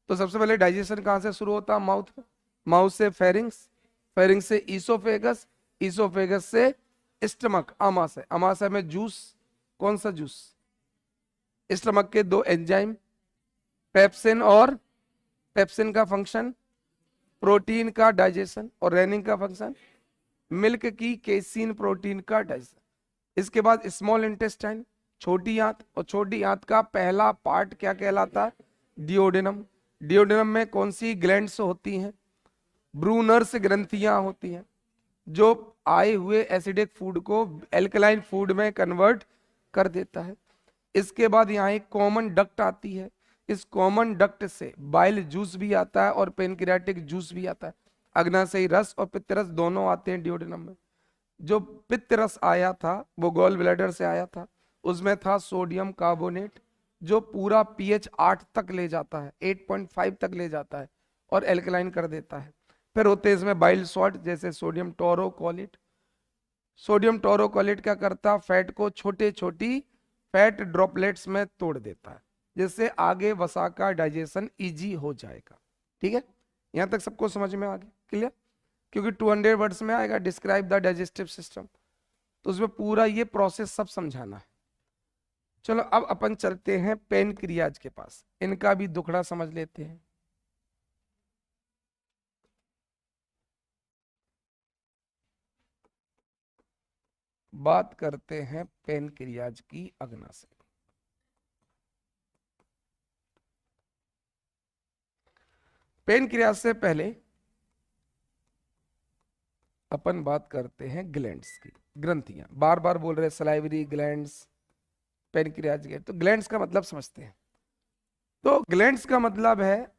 तो सबसे पहले डाइजेशन कहां से शुरू होता है, माउथ में, माउथ से फेरिंग्स, फेरिंग्स से ईसोफेगस, ईसोफेगस से स्टमक, आमाशय, आमाशय में जूस, कौन सा जूस, स्टमक के दो एंजाइम, पेप्सिन, और पेप्सिन का फंक्शन प्रोटीन का डाइजेशन, और रेनिन का फंक्शन मिल्क की केसीन प्रोटीन का डाइजेशन। इसके बाद स्मॉल इंटेस्टाइन, छोटी आंत, और छोटी आंत का पहला पार्ट क्या कहलाता है, डिओडेनम। डिओडेनम में कौन सी ग्लैंड्स होती हैं, ब्रूनर्स ग्रंथियां होती हैं, जो आए हुए एसिडिक फूड को एल्कलाइन फूड में कन्वर्ट कर देता है। इसके बाद यहाँ एक कॉमन डक्ट आती है, इस कॉमन डक्ट से बाइल जूस भी आता है और पेनक्रियाटिक जूस भी आता है। अग्नाशयी रस और पित्त रस दोनों आते हैं डिओडेनम में। जो पित्त रस आया था वो गॉल ब्लैडर से आया था, उसमें था सोडियम कार्बोनेट, जो पूरा पीएच 8 तक ले जाता है, 8.5 तक ले जाता है और एल्कलाइन कर देता है। फिर होते हैं इसमें बाइल सॉल्ट जैसे सोडियम टोरोकोलेट। सोडियम टोरोकोलेट क्या करता, फैट को छोटे छोटी फैट ड्रॉपलेट्स में तोड़ देता है, जिससे आगे वसा का डाइजेशन इजी हो जाएगा। ठीक है, यहां तक सबको समझ में आ गया? क्लियर? क्योंकि 200 वर्ड्स में आएगा डिस्क्राइब द डाइजेस्टिव सिस्टम, तो उसमें पूरा ये प्रोसेस सब समझाना है। चलो अब अपन चलते हैं पेनक्रियाज के पास, इनका भी दुखड़ा समझ लेते हैं। बात करते हैं पेनक्रियाज की अग्नाशय। पेनक्रियाज से पहले अपन बात करते हैं ग्लैंड्स की, ग्रंथियां। बार बार बोल रहे सलाइवरी ग्लैंड्स, पेनक्रियाज ग्लैंड। तो ग्लैंड्स का मतलब समझते हैं। तो ग्लैंड्स का मतलब है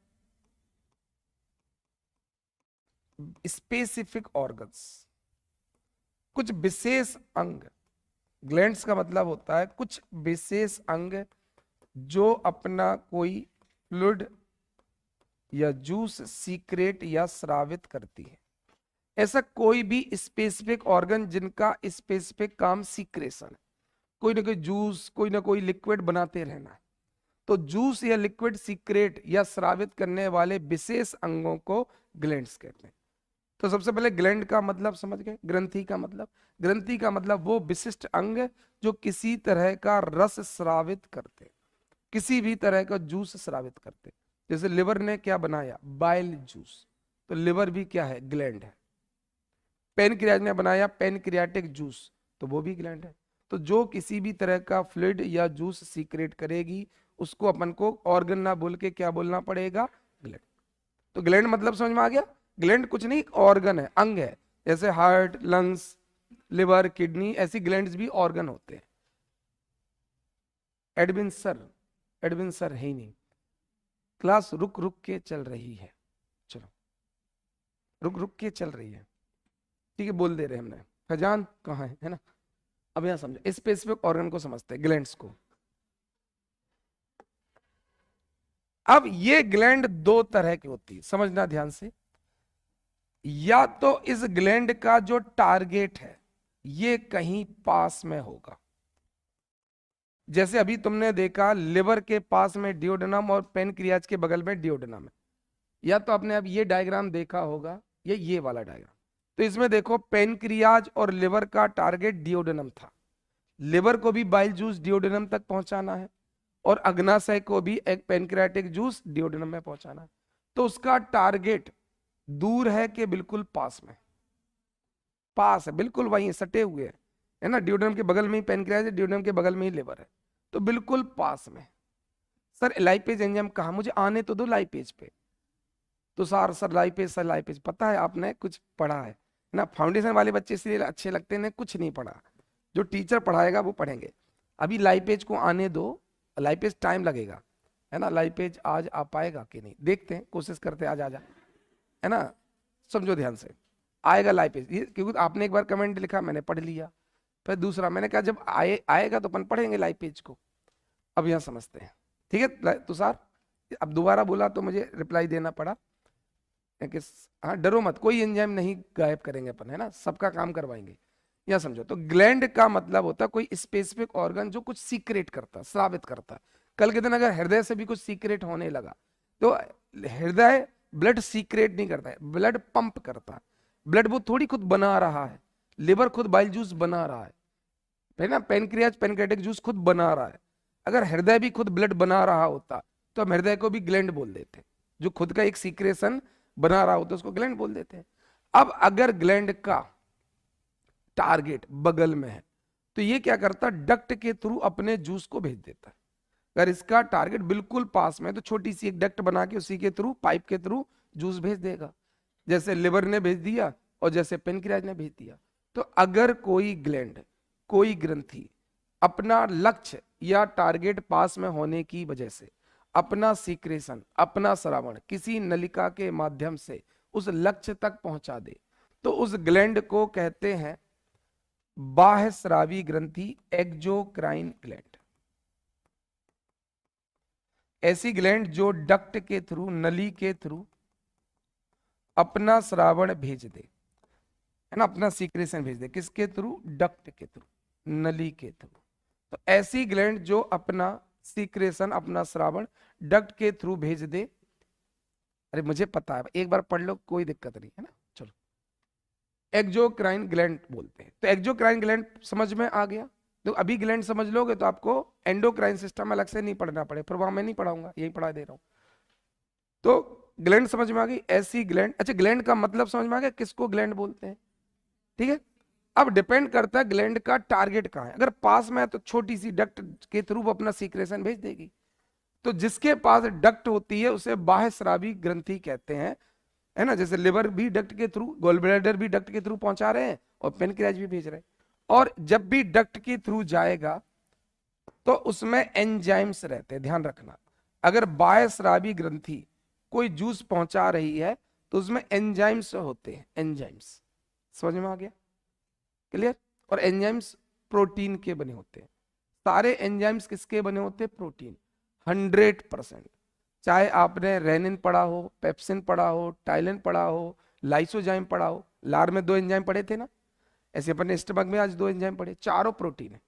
स्पेसिफिक ऑर्गन्स, कुछ विशेष अंग। ग्लैंड्स का मतलब होता है कुछ विशेष अंग जो अपना कोई फ्लूइड या जूस सीक्रेट या स्रावित करती है। ऐसा कोई भी स्पेसिफिक ऑर्गन जिनका स्पेसिफिक काम सीक्रेशन है, कोई ना कोई जूस कोई ना कोई लिक्विड बनाते रहना है, तो जूस या लिक्विड सीक्रेट या स्रावित करने वाले विशेष अंगों को ग्लैंड्स कहते हैं। तो सबसे पहले ग्लैंड का मतलब समझ गए, ग्रंथि का मतलब, ग्रंथि का मतलब वो विशिष्ट अंग है जो किसी तरह का रस स्रावित करते, किसी भी तरह का जूस स्रावित करते। जैसे लिवर ने क्या बनाया, बाइल जूस, तो लिवर भी क्या है, ग्लैंड है। पेनक्रियाज ने बनाया पेनक्रियाटिक जूस, तो वो भी ग्लैंड है। तो जो किसी भी तरह का फ्लूइड या जूस सीक्रेट करेगी उसको अपन को ऑर्गन ना बोल के क्या बोलना पड़ेगा, ग्लैंड। तो ग्लैंड मतलब समझ में आ गया, ग्लैंड कुछ नहीं ऑर्गन है, अंग है। जैसे हार्ट, लंग्स, लिवर, किडनी, ऐसी ग्लैंड्स भी ऑर्गन होते हैं। एडविन सर, एडविन सर है ही नहीं, क्लास रुक रुक के चल रही है, चलो रुक रुक के चल रही है, ठीक है, बोल दे रहे हमने। खजान कहाँ है ना। अब यहां समझो, स्पेसिफिक ऑर्गन को समझते हैं, ग्लैंड्स को। अब ये ग्लैंड दो तरह की होती है, समझना ध्यान से। या तो इस ग्लैंड का जो टारगेट है ये कहीं पास में होगा, जैसे अभी तुमने देखा लिवर के पास में डियोडेनम और पेनक्रियाज के बगल में डियोडेनम है, या तो आपने अब ये डायग्राम देखा होगा, ये वाला डायग्राम। तो इसमें देखो पेनक्रियाज और लिवर का टारगेट डियोडेनम था, लिवर को भी बाइल जूस डियोडेनम तक पहुंचाना है और अग्नाशय को भी एक पेनक्रियाटिक जूस डियोडेनम में पहुंचाना है। तो उसका टारगेट दूर है कि बिल्कुल पास में, पास है, बिल्कुल वहीं सटे हुए है ना। डियोडेनम के बगल में ही पेनक्रियाज है, डियोडेनम के बगल में ही लिवर है, तो बिल्कुल पास में। सर लाइपेज एंजाइम कहा, मुझे आने तो दो लाइपेज पे। तो सर लाइपेज, सर लाइपेज पता है, आपने कुछ पढ़ा है ना। फाउंडेशन वाले बच्चे इसलिए अच्छे लगते हैं, कुछ नहीं पढ़ा, जो टीचर पढ़ाएगा वो पढ़ेंगे। अभी लाइपेज को आने दो, लाइपेज टाइम लगेगा, है ना। लाइपेज आज आ पाएगा कि नहीं, देखते हैं, कोशिश करते हैं आज आ जा, है ना। समझो ध्यान से, आएगा लाइपेज, ये क्योंकि आपने एक बार कमेंट लिखा मैंने पढ़ लिया, फिर दूसरा मैंने कहा जब आएगा तो अपन पढ़ेंगे लाइपेज को। अब यहाँ समझते हैं, ठीक है तुषार। अब दोबारा बोला तो मुझे रिप्लाई देना पड़ा कि हाँ डरो मत, कोई एंजाइम नहीं गायब करेंगे अपन, है ना, सबका काम करवाएंगे। या समझो, तो ग्लैंड का मतलब होता है कोई स्पेसिफिक ऑर्गन जो कुछ सीक्रेट करता, स्रावित करता। कल के दिन अगर हृदय से भी कुछ सीक्रेट होने लगा, तो हृदय ब्लड सीक्रेट नहीं करता है, ब्लड पंप करता है। ब्लड वो थोड़ी खुद बना रहा है, लिवर खुद बाइल जूस बना रहा है ना, पेनक्रियाज पेनक्रियाटिक जूस खुद बना रहा है। अगर हृदय भी खुद ब्लड बना रहा होता तो हम हृदय को भी ग्लैंड बोल देते, जो खुद का एक सीक्रेशन बना रहा होता उसको ग्लैंड बोल देते हैं। अब अगर ग्लैंड का टारगेट बगल में है तो ये क्या करता, डक्ट के थ्रू अपने जूस को भेज देता है। अगर इसका टारगेट बिल्कुल पास में है तो छोटी सी एक डक्ट बना के उसी के थ्रू, पाइप के थ्रू जूस भेज देगा, जैसे लिवर ने भेज दिया और जैसे पेनक्रियाज ने भेज दिया। तो अगर कोई ग्लैंड, कोई ग्रंथि अपना लक्ष्य या टारगेट पास में होने की वजह से अपना सीक्रेशन, अपना श्रावण किसी नलिका के माध्यम से उस लक्ष्य तक पहुंचा दे, तो उस ग्लैंड को कहते हैं बाह्य स्रावी ग्रंथि, एक्सोक्राइन ग्लैंड। ऐसी ग्लैंड जो डक्ट के थ्रू, नली के थ्रू अपना श्रावण भेज दे, है ना, अपना सीक्रेशन भेज दे, किसके थ्रू, डक्ट के थ्रू, नली के थ्रू। तो ऐसी ग्लैंड जो अपना सीक्रेशन, अपना श्रावण डक्ट के थ्रू भेज दे। अरे मुझे पता है, एक बार पढ़ लो कोई दिक्कत नहीं है ना। चलो, एक्सोक्राइन ग्लैंड बोलते हैं। तो एक्सोक्राइन ग्लैंड समझ में आ गया। तो अभी ग्लैंड समझ लोगे तो आपको एंडोक्राइन सिस्टम अलग से नहीं पढ़ना पड़े, फिर वहां मैं नहीं पढ़ाऊंगा, यही पढ़ा दे रहा हूं। तो ग्लैंड समझ में आ गई, ऐसी ग्लैंड। अच्छा, ग्लैंड का मतलब समझ में आ गया, किसको ग्लैंड बोलते हैं, ठीक है। अब डिपेंड करता है ग्लैंड का टारगेट कहाँ है। अगर पास में है तो छोटी सी डक्ट के थ्रू वो अपना सीक्रेशन भेज देगी। तो जिसके पास डक्ट होती है उसे बाह्य स्रावी ग्रंथि कहते हैं, है ना। जैसे लिवर भी डक्ट के थ्रू, गॉल ब्लैडर भी डक्ट के थ्रू पहुंचा रहे हैं और पेनक्रियाज भी भेज रहे हैं। और जब भी डक्ट के थ्रू जाएगा तो उसमें एंजाइम्स रहते हैं, ध्यान रखना। अगर बाह्य स्रावी ग्रंथि कोई जूस पहुंचा रही है तो उसमें एंजाइम्स होते हैं, एंजाइम्स। समझ में आ गया, क्लियर। और एंजाइम्स प्रोटीन के बने होते हैं, सारे एंजाइम्स किसके बने होते हैं, प्रोटीन, 100%। चाहे आपने रेनिन पढ़ा हो, पेप्सिन पढ़ा हो, टाइलिन पढ़ा हो, लाइसोजाइम पढ़ा हो, लार में 2 एंजाइम पढ़े थे ना, ऐसे अपन ने स्टमक में आज 2 एंजाइम पढ़े, चारों प्रोटीन है।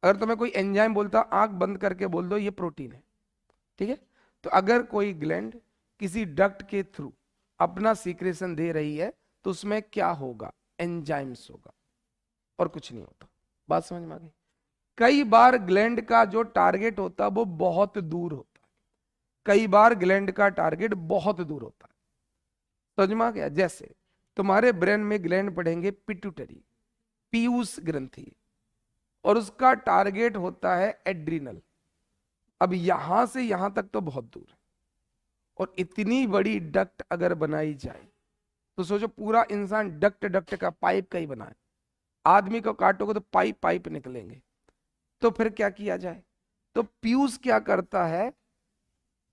अगर तुम्हें कोई एंजाइम बोलता, आंख बंद करके बोल दो ये प्रोटीन है, ठीक है। तो अगर कोई ग्लैंड किसी डक्ट के थ्रू अपना सीक्रेशन दे रही है तो उसमें क्या होगा, एंजाइम्स होगा और कुछ नहीं होता। बात समझ में आ गई। कई बार ग्लैंड का जो टारगेट होता है वो बहुत दूर होता है, कई बार ग्लैंड का टारगेट बहुत दूर होता है, समझ में आ गया। जैसे तुम्हारे ब्रेन में ग्लैंड पढ़ेंगे पिट्यूटरी, पीयूष ग्रंथि, और उसका टारगेट होता है एड्रिनल। अब यहां से यहां तक तो बहुत दूर है, और इतनी बड़ी डक्ट अगर बनाई जाए तो सोचो पूरा इंसान डक्ट डक्ट का, पाइप का ही बना है। आदमी को काटोगे तो पाइप पाइप निकलेंगे, तो फिर क्या किया जाए। तो पीयूष क्या करता है,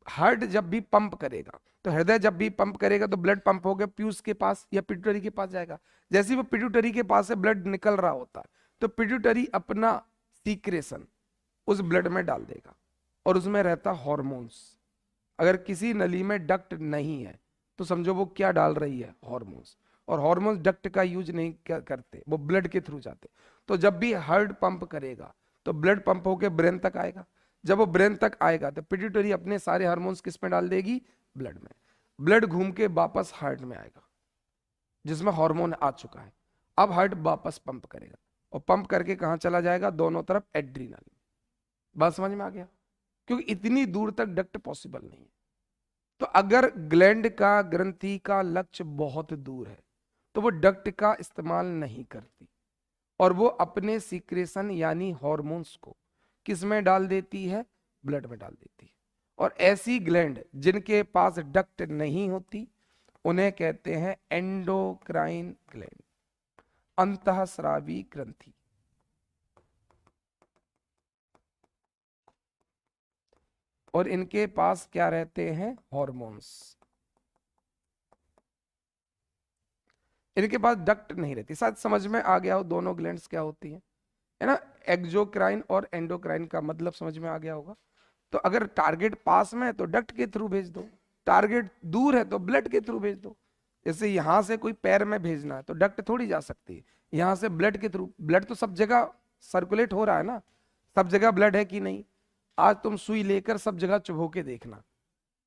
हार्ट जब भी पंप करेगा, तो हृदय जब भी पंप करेगा तो ब्लड पंप होगा पीयूष के पास या पिट्यूटरी के पास जाएगा। जैसे ही वो पिट्यूटरी के पास से ब्लड निकल रहा होता है तो पिट्यूटरी अपना सीक्रेशन उस ब्लड में डाल देगा, और उसमें रहता हॉर्मोन्स। अगर किसी नली में डक्ट नहीं है तो समझो वो क्या डाल रही है, हॉर्मोन्स। और हॉर्मोन्स डक्ट का यूज नहीं करते, वो ब्लड के थ्रू जाते। तो जब भी हार्ट पंप करेगा तो ब्लड पंप होकर ब्रेन तक आएगा, जब वो ब्रेन तक आएगा तो पिट्यूटरी अपने सारे हार्मोन्स किस में डाल देगी, ब्लड में। ब्लड घूम के वापस हार्ट में आएगा जिसमें हार्मोन आ चुका है। अब हार्ट वापस पंप करेगा, और पंप करके कहां चला जाएगा, दोनों तरफ एड्रीनल। बात समझ में आ गया, क्योंकि इतनी दूर तक डक्ट पॉसिबल नहीं है। तो अगर ग्लैंड का, ग्रंथि का लक्ष्य बहुत दूर है तो वो डक्ट का इस्तेमाल नहीं करती, और वो अपने सीक्रेशन यानी हॉर्मोन्स को किस में डाल देती है, ब्लड में डाल देती है। और ऐसी ग्लैंड जिनके पास डक्ट नहीं होती उन्हें कहते हैं एंडोक्राइन ग्लैंड, अंतःस्रावी ग्रंथि। और इनके पास क्या रहते हैं, हॉर्मोन्स। इनके पास डक्ट नहीं रहती। शायद समझ में आ गया हो दोनों ग्लैंड्स क्या होती हैं, है ना। एक्सोक्राइन और एंडोक्राइन का मतलब समझ में आ गया होगा। तो अगर टारगेट पास में है तो डक्ट के थ्रू भेज दो, टारगेट दूर है तो ब्लड के थ्रू भेज दो। जैसे यहां से कोई पैर में भेजना है तो डक्ट थोड़ी जा सकती है, यहां से ब्लड के थ्रू। ब्लड तो सब जगह सर्कुलेट हो रहा है ना, सब जगह ब्लड है कि नहीं। आज तुम सुई लेकर सब जगह चुभो के देखना,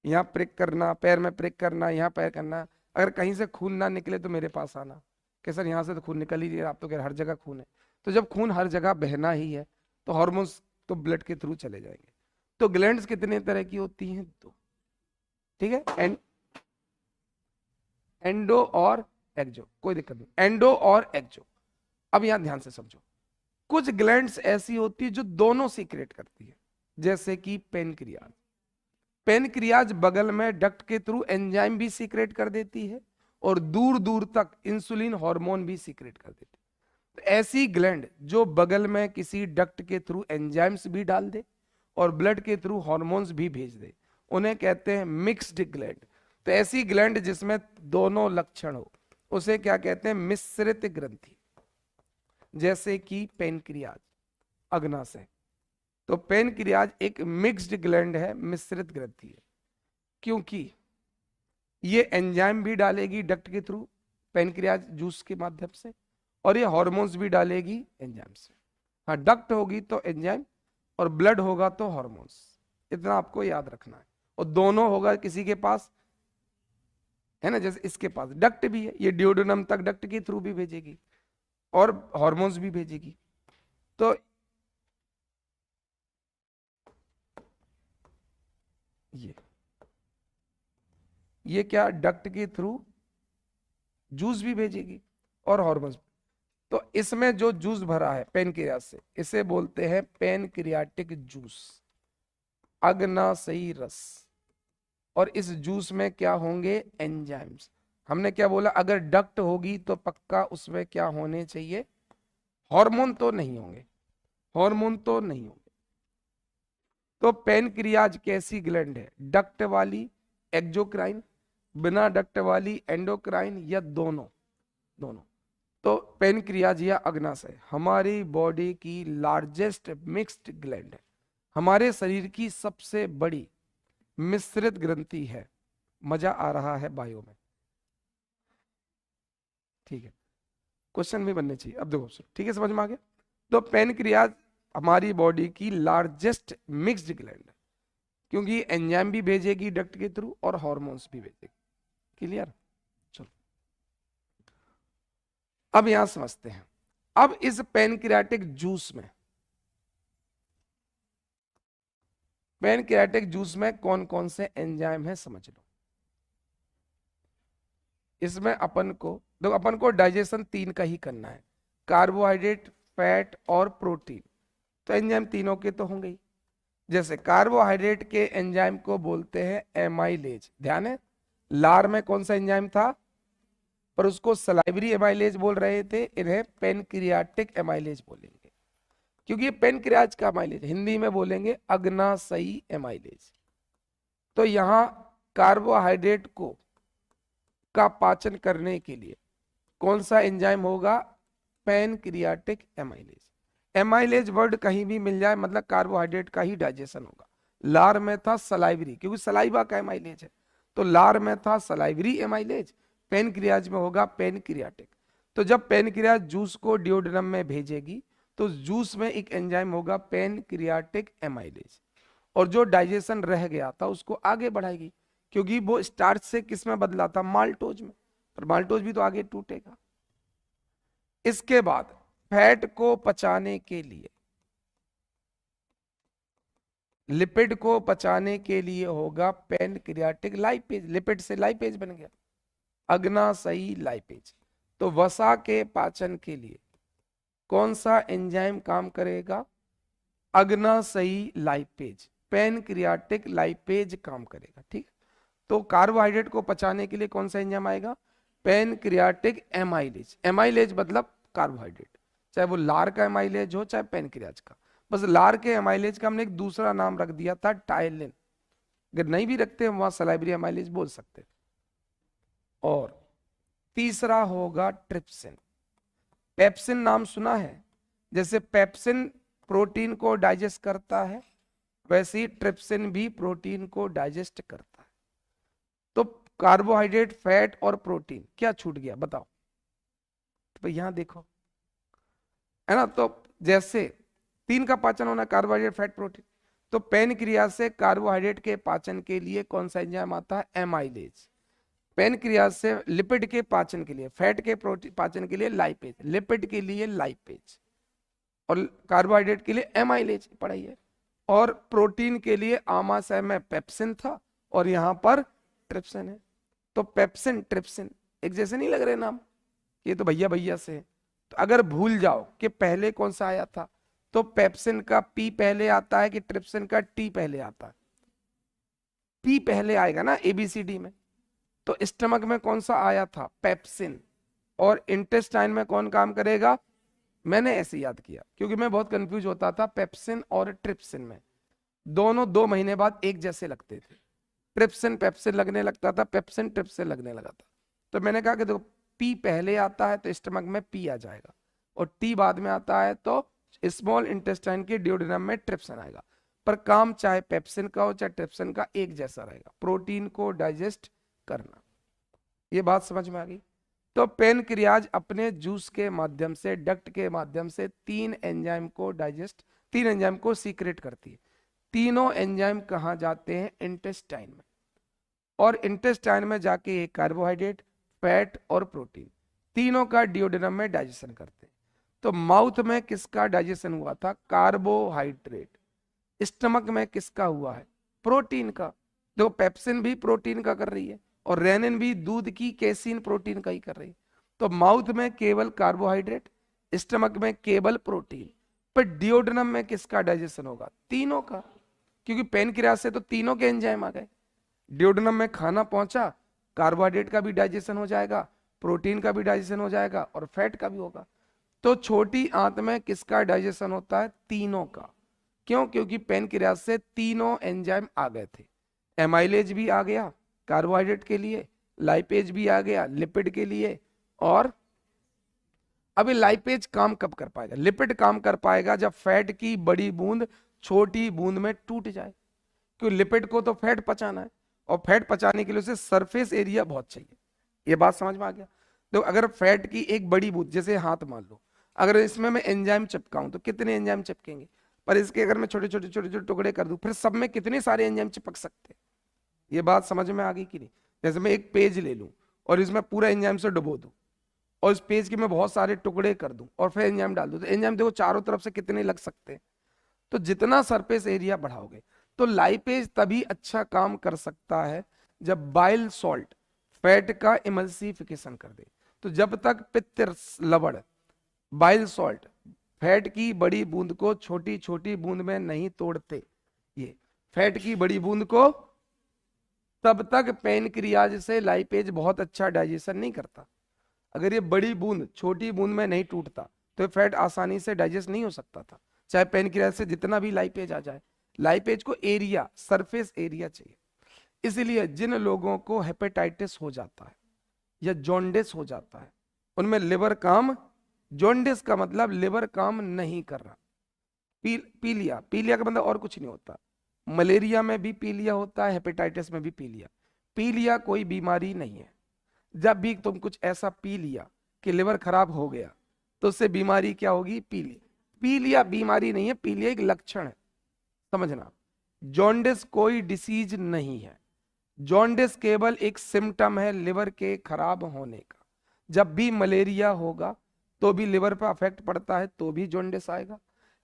यहाँ प्रिक करना, पैर में प्रिक करना, यहाँ पैर करना, अगर कहीं से खून ना निकले तो मेरे पास आना कि सर यहाँ से तो खून निकल ही रहा, आप तो कह रहे हर जगह खून है। तो जब खून हर जगह बहना ही है तो हार्मोन्स तो ब्लड के थ्रू चले जाएंगे। तो ग्लैंड्स कितने तरह की होती हैं, 2, ठीक है। एंडो और एक्जो, कोई दिक्कत नहीं, एंडो और एक्जो। अब यहां ध्यान से समझो, कुछ ग्लैंड्स ऐसी होती है जो दोनों सीक्रेट करती है, जैसे कि पेनक्रियाज। पेनक्रियाज बगल में डक्ट के थ्रू एंजाइम भी सीक्रेट कर देती है, और दूर दूर तक इंसुलिन हार्मोन भी सीक्रेट कर देती है। तो ऐसी ग्लैंड जो बगल में किसी डक्ट के थ्रू एंजाइम्स भी डाल दे और ब्लड के थ्रू हार्मोन्स भी भेज दे, उन्हें कहते हैं मिक्स्ड ग्लैंड। तो ऐसी ग्लैंड जिसमें दोनों लक्षण हो उसे क्या कहते हैं, मिश्रित ग्रंथि। जैसे कि पेनक्रियाज, अग्नाशय। तो पेनक्रियाज एक मिक्स्ड ग्लैंड है, मिश्रित ग्रंथि है, क्योंकि ये एंजाइम भी डालेगी डक्ट के थ्रू, पेनक्रियाज जूस के माध्यम से, और ये हार्मोन्स भी डालेगी एंजाइम से। हाँ, डक्ट होगी तो एंजाइम, और ब्लड होगा तो हार्मोन्स। इतना आपको याद रखना है। और दोनों होगा किसी के पास, है ना। जैसे इसके पास डक्ट भी है, ये ड्यूोडेनम तक डक्ट के थ्रू भी भेजेगी और हार्मोन्स भी भेजेगी। तो ये क्या, डक्ट के थ्रू जूस भी भेजेगी और हार्मोन्स। तो इसमें जो जूस भरा है पेनक्रियाज से, इसे बोलते हैं पेनक्रियाटिक जूस, अग्नाशयी रस। और इस जूस में क्या होंगे, एंजाइम्स। हमने क्या बोला, अगर डक्ट होगी तो पक्का उसमें क्या होने चाहिए, हार्मोन तो नहीं होंगे, हार्मोन तो नहीं होंगे। तो पेनक्रियाज कैसी ग्लैंड है, डक्ट वाली एक्सोक्राइन, बिना डक्ट वाली एंडोक्राइन, या दोनों, दोनों। तो पेनक्रियाज या अग्नाशय हमारी बॉडी की लार्जेस्ट मिक्स्ड ग्लैंड है, हमारे शरीर की सबसे बड़ी मिश्रित ग्रंथि है। मजा आ रहा है बायो में। ठीक है, क्वेश्चन भी बनने चाहिए। अब देखो, ठीक है, समझ में आ गया। तो पैनक्रियाज हमारी बॉडी की लार्जेस्ट मिक्स्ड ग्लैंड है, क्योंकि एंजाइम भी भेजेगी डक्ट के थ्रू और हार्मोन्स भी भेजेगी। क्लियर? चलो अब यहां समझते हैं। अब इस पैनक्रियाटिक जूस में कौन कौन से एंजाइम है समझ लो। इसमें अपन को डाइजेशन 3 का ही करना है, कार्बोहाइड्रेट, फैट और प्रोटीन। तो एंजाइम तीनों के तो होंगे ही। जैसे कार्बोहाइड्रेट के एंजाइम को बोलते हैं एमाइलेज। ध्यान है, लार में कौन सा एंजाइम था, पर उसको सलाइवरी एमाइलेज बोल रहे थे, इन्हें पेनक्रियाटिक एमाइलेज बोलेंगे, क्योंकि ये पेनक्रियाज का एमाइलेज, हिंदी में बोलेंगे अग्नाशयी एमाइलेज। तो यहां कार्बोहाइड्रेट का पाचन करने के लिए कौन सा एंजाइम होगा, पैनक्रियाटिक एमाइलेज। एमाइलेज वर्ड कहीं भी मिल जाए मतलब कार्बोहाइड्रेट का ही डाइजेशन होगा। लार में था सलाइवरी, क्योंकि सलाइवा का एमाइलेज है, तो लार में था सलाइवरी एमाइलेज, पैनक्रियाज में होगा पैनक्रियाटिक। तो जब पैनक्रियाज जूस को डिओडेनम में भेजेगी तो जूस में एक एंजाइम होगा पैनक्रियाटिक एमाइलेज, और जो डाइजेशन रह गया था उसको आगे बढ़ाएगी, क्योंकि वो स्टार्च से किस में बदला था, माल्टोज में, पर माल्टोज भी तो आगे टूटेगा। इसके बाद फैट को पचाने के लिए, लिपिड को पचाने के लिए होगा पैनक्रियाटिक लाइपेज। लिपिड से लाइपेज बन गया, अग्नाशयी लाइपेज। तो वसा के पाचन के लिए कौन सा एंजाइम काम करेगा, अग्नाशयी लाइपेज, पैनक्रियाटिक लाइपेज काम करेगा। ठीक है, तो कार्बोहाइड्रेट को पचाने के लिए कौन सा एंजाइम आएगा, पैनक्रियाटिक एमाइलेज। एमाइलेज मतलब कार्बोहाइड्रेट, चाहे वो लार का एमाइलेज हो चाहे पैनक्रियाज का। बस लार के एमाइलेज का हमने एक दूसरा नाम रख दिया था, टाइलिन। अगर नहीं भी रखते हम वहां सलाइवरी एमाइलेज बोल सकते। और तीसरा होगा ट्रिप्सिन। पेप्सिन नाम सुना है, जैसे पेप्सिन प्रोटीन को डाइजेस्ट करता है, वैसे ही ट्रिप्सिन भी प्रोटीन को डाइजेस्ट करता है। तो कार्बोहाइड्रेट, फैट और प्रोटीन, क्या छूट गया बताओ। तो यहां देखो, है ना, तो जैसे 3 का पाचन होना, कार्बोहाइड्रेट, फैट, प्रोटीन। तो पैनक्रियाज से कार्बोहाइड्रेट के पाचन के लिए कौन सा एंजाइम आता है, एमाइलेज। पैनक्रियाज से लिपिड के पाचन के लिए, फैट के प्रोटीन पाचन के लिए लाइपेज, लिपिड के लिए लाइपेज, और कार्बोहाइड्रेट के लिए एमाइलेज पढ़ाई है, और प्रोटीन के लिए आमाशय में पेप्सिन था और यहां पर ट्रिप्सिन है। तो पेप्सिन ट्रिप्सिन एक जैसे नहीं लग रहे नाम, ये तो भैया भैया से है। तो अगर भूल जाओ कि पहले कौन सा आया था, तो पेप्सिन का पी पहले आता है कि ट्रिप्सिन का टी पहले आता है, पी पहले आएगा ना एबीसीडी में। तो स्टमक में कौन सा आया था, पेप्सिन, और इंटेस्टाइन में कौन काम करेगा। मैंने ऐसे याद किया क्योंकि मैं बहुत कंफ्यूज होता था पेप्सिन और ट्रिप्सिन में, दोनों 2 महीने बाद एक जैसे लगते थे। ट्रिप्सिन पेप्सिन लगने लगता था, पेप्सिन ट्रिप्सिन लगने लगा था। तो मैंने कहा कि देखो, पी पहले आता है तो स्टमक में पी आ जाएगा, और टी बाद में आता है तो स्मॉल इंटेस्टाइन के डिओडेनम में ट्रिप्सिन आएगा। पर काम चाहे पेप्सिन का हो चाहे ट्रिप्सिन का, एक जैसा रहेगा, प्रोटीन को डाइजेस्ट करना। ये बात समझ में आ गई। तो पैनक्रियाज अपने जूस के माध्यम से, डक्ट के माध्यम से 3 एंजाइम को सीक्रेट करती है। तीनों एंजाइम कहाँ जाते हैं, इंटेस्टाइन में, और इंटेस्टाइन में जाके कार्बोहाइड्रेट, फैट और प्रोटीन तीनों का डिओडेनम में डाइजेशन करते हैं। तो माउथ में किसका डाइजेशन हुआ था, कार्बोहाइड्रेट। स्टमक में किसका हुआ है, प्रोटीन का। देखो पेप्सिन भी प्रोटीन का कर रही है, और रेनिन भी दूध की केसिन प्रोटीन का ही कर रही है। तो माउथ में केवल कार्बोहाइड्रेट, स्टमक में केवल प्रोटीन, पर डिओडेनम में किसका डाइजेशन होगा, तीनों का, क्योंकि पैनक्रियाज से तो तीनों के एंजाइम आ गए। डिओडेनम में खाना पहुंचा, कार्बोहाइड्रेट का भी डाइजेशन हो जाएगा, प्रोटीन का भी डाइजेशन हो जाएगा, और फैट का भी होगा। तो छोटी आंत में किसका डाइजेशन होता है, तीनों का। क्यों, क्योंकि पैनक्रियाज से तीनों एंजाइम आ गए थे। एमाइलेज भी आ गया कार्बोहाइड्रेट के लिए, लाइपेज भी आ गया लिपिड के लिए, और अभी लाइपेज काम कब कर पाएगा, लिपिड काम कर पाएगा जब फैट की बड़ी बूंद छोटी बूंद में टूट जाए, क्योंकि लिपिड को तो फैट पचाना है, और फैट पचाने के लिए उसे सरफेस एरिया बहुत चाहिए। ये बात समझ में आ गया। तो अगर फैट की एक बड़ी बूंद, जैसे हाथ मान लो, अगर इसमें मैं एंजाइम चिपकाऊं तो कितने एंजाइम चिपकेंगे, पर इसके अगर मैं छोटे छोटे छोटे छोटे टुकड़े कर दूं फिर सब में कितने सारे एंजाइम चिपक सकते हैं। ये बात समझ में आ गई कि नहीं? जैसे मैं एक पेज ले लूं और इसमें पूरा एंजाइम से डुबो दूं और इस पेज के मैं बहुत सारे टुकड़े कर दूं और फिर एंजाइम डाल दूं, तो एंजाइम देखो चारों तरफ से कितने लग सकते हैं। तो जितना सरफेस एरिया बढ़ाओगे, तो लाइपेज तभी अच्छा काम कर सकता है जब बाइल सॉल्ट फैट का इमल्सिफिकेशन कर दे। तो जब तक पित्त लवण बाइल सॉल्ट फैट की बड़ी बूंद को छोटी छोटी बूंद में नहीं तोड़ते, ये फैट की बड़ी बूंद को, तब तक पेनक्रियाज से लाइपेज बहुत अच्छा डाइजेशन नहीं करता। अगर ये बड़ी बूंद छोटी बूंद में नहीं टूटता तो फैट आसानी से डाइजेस्ट नहीं हो सकता था, चाहे पेनक्रियाज से जितना भी लाइपेज आ जाए। लाइपेज को एरिया, सरफेस एरिया चाहिए। इसलिए जिन लोगों को हेपेटाइटिस हो जाता है या जॉन्डिस हो जाता है, उनमें लिवर काम, जॉन्डिस का मतलब लिवर काम नहीं कर रहा। पीलिया, पीलिया का मतलब और कुछ नहीं होता। मलेरिया में भी पीलिया होता है, हेपेटाइटिस में भी पीलिया। पीलिया कोई बीमारी नहीं है। जब भी तुम कुछ ऐसा पी लिया कि लिवर खराब हो गया, तो उससे बीमारी क्या होगी? पीलिया। पीलिया बीमारी नहीं है, पीलिया एक लक्षण है, समझना। जॉन्डिस कोई डिसीज नहीं है। जॉन्डिस केवल एक सिम्टम है लिवर के खराब होने का। जब भी मलेरिया होगा तो भी लिवर पर अफेक्ट पड़ता है तो भी जॉन्डिस आएगा।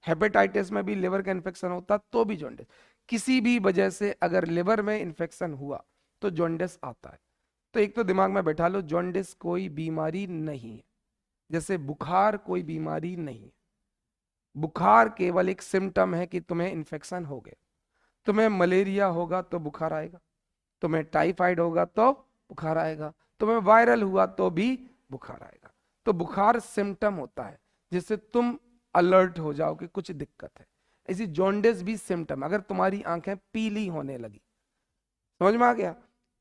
हेपेटाइटिस में भी लिवर का इन्फेक्शन होता तो भी जॉन्डिस। किसी भी वजह से अगर लिवर में इन्फेक्शन हुआ तो जॉन्डिस आता है। तो एक तो दिमाग में बैठा लो, जॉन्डिस कोई बीमारी नहीं है, जैसे बुखार कोई बीमारी नहीं है। बुखार केवल एक सिम्टम है कि तुम्हें इन्फेक्शन हो गया। तुम्हें मलेरिया होगा तो बुखार आएगा, तुम्हें टाइफाइड होगा तो बुखार आएगा, तुम्हें वायरल हुआ तो भी बुखार आएगा। तो बुखार सिम्टम होता है जिससे तुम अलर्ट हो जाओ कि कुछ दिक्कत है। इसी जॉन्डिस भी सिम्टम, अगर तुम्हारी आंखें पीली होने लगी, समझ में आ गया,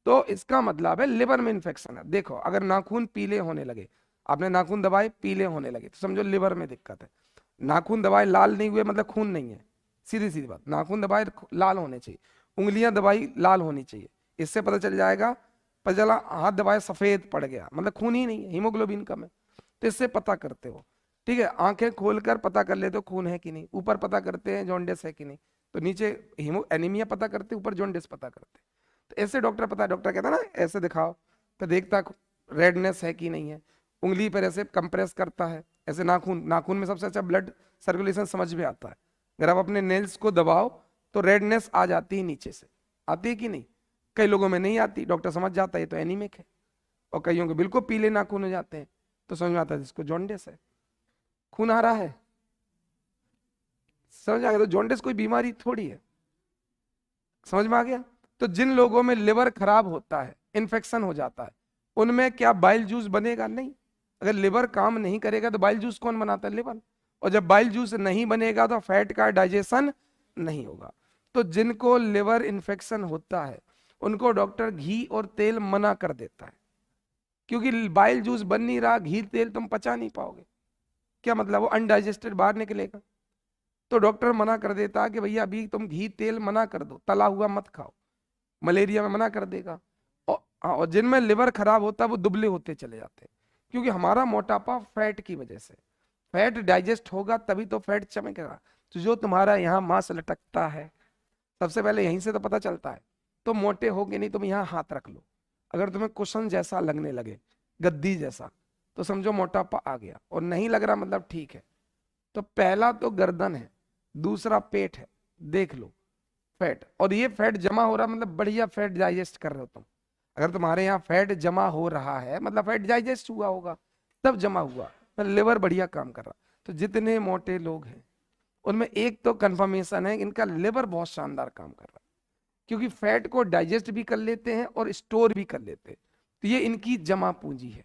तो इसका मतलब है लिवर में इन्फेक्शन है। देखो अगर नाखून पीले होने लगे, आपने नाखून दबाए पीले होने लगे, तो समझो लिवर में दिक्कत है। नाखून दबाए लाल नहीं हुए मतलब खून नहीं है, सीधी सीधी बात। नाखून दबाए लाल होने चाहिए, उंगलियां दबाई लाल होनी चाहिए, इससे पता चल जाएगा। पता चला हाथ दबाए सफेद पड़ गया मतलब खून ही नहीं है, हीमोग्लोबिन कम है, तो इससे पता करते हो। ठीक है, आंखें खोलकर पता कर लेते हो खून है कि नहीं, ऊपर पता करते हैं जॉन्डिस है कि नहीं, तो नीचे एनीमिया पता करते, ऊपर जॉन्डिस पता करते। तो ऐसे डॉक्टर पता, डॉक्टर कहता ना ऐसे दिखाओ, तो देखता रेडनेस है कि नहीं है, उंगली पर ऐसे कंप्रेस करता है, ऐसे नाखून, नाखून में सबसे अच्छा ब्लड सर्कुलेशन समझ में आता है। अगर आप अपने नेल्स को दबाओ तो रेडनेस आ जाती है नीचे से, आती है कि नहीं? कई लोगों में नहीं आती, डॉक्टर समझ जाता है ये तो एनीमिक है। और कईयों के बिल्कुल पीले नाखून हो जाते हैं, तो समझ में आता है जिसको जॉन्डिस है, खून आ रहा है। समझ आ गया? तो जॉन्डिस कोई बीमारी थोड़ी है, समझ में आ गया? तो जिन लोगों में लिवर खराब होता है, इन्फेक्शन हो जाता है, उनमें क्या बाइल जूस बनेगा? नहीं। अगर लिवर काम नहीं करेगा तो बाइल जूस कौन बनाता है? लिवर। और जब बाइल जूस नहीं बनेगा तो फैट का डाइजेशन नहीं होगा। तो जिनको लिवर इन्फेक्शन होता है उनको डॉक्टर घी और तेल मना कर देता है, क्योंकि बाइल जूस बन नहीं रहा, घी तेल तुम पचा नहीं पाओगे। क्या मतलब? वो अनडाइजेस्टेड बाहर निकलेगा। तो डॉक्टर मना कर देता है कि भैया अभी तुम घी तेल मना कर दो, तला हुआ मत खाओ, मलेरिया में मना कर देगा। और जिनमें लिवर खराब होता है वो दुबले होते चले जाते हैं, क्योंकि हमारा मोटापा फैट की वजह से। फैट डाइजेस्ट होगा तभी तो फैट चमकेगा। तो जो तुम्हारा यहाँ मांस लटकता है, सबसे पहले यहीं से तो पता चलता है। तो मोटे हो कि नहीं, तुम यहाँ हाथ रख लो, अगर तुम्हें कुशन जैसा लगने लगे, गद्दी जैसा, तो समझो मोटापा आ गया, और नहीं लग रहा मतलब ठीक है। तो पहला तो गर्दन है, दूसरा पेट है, देख लो फैट। और ये फैट जमा हो रहा मतलब बढ़िया फैट डाइजेस्ट कर रहे हो तुम। अगर तुम्हारे यहाँ फैट जमा हो रहा है मतलब फैट डाइजेस्ट हुआ होगा, तब जमा हुआ, मतलब लिवर बढ़िया काम कर रहा। तो जितने मोटे लोग हैं उनमें एक तो कंफर्मेशन है, इनका लिवर बहुत शानदार काम कर रहा है, क्योंकि फैट को डाइजेस्ट भी कर लेते हैं और स्टोर भी कर लेते हैं। तो ये इनकी जमा पूंजी है।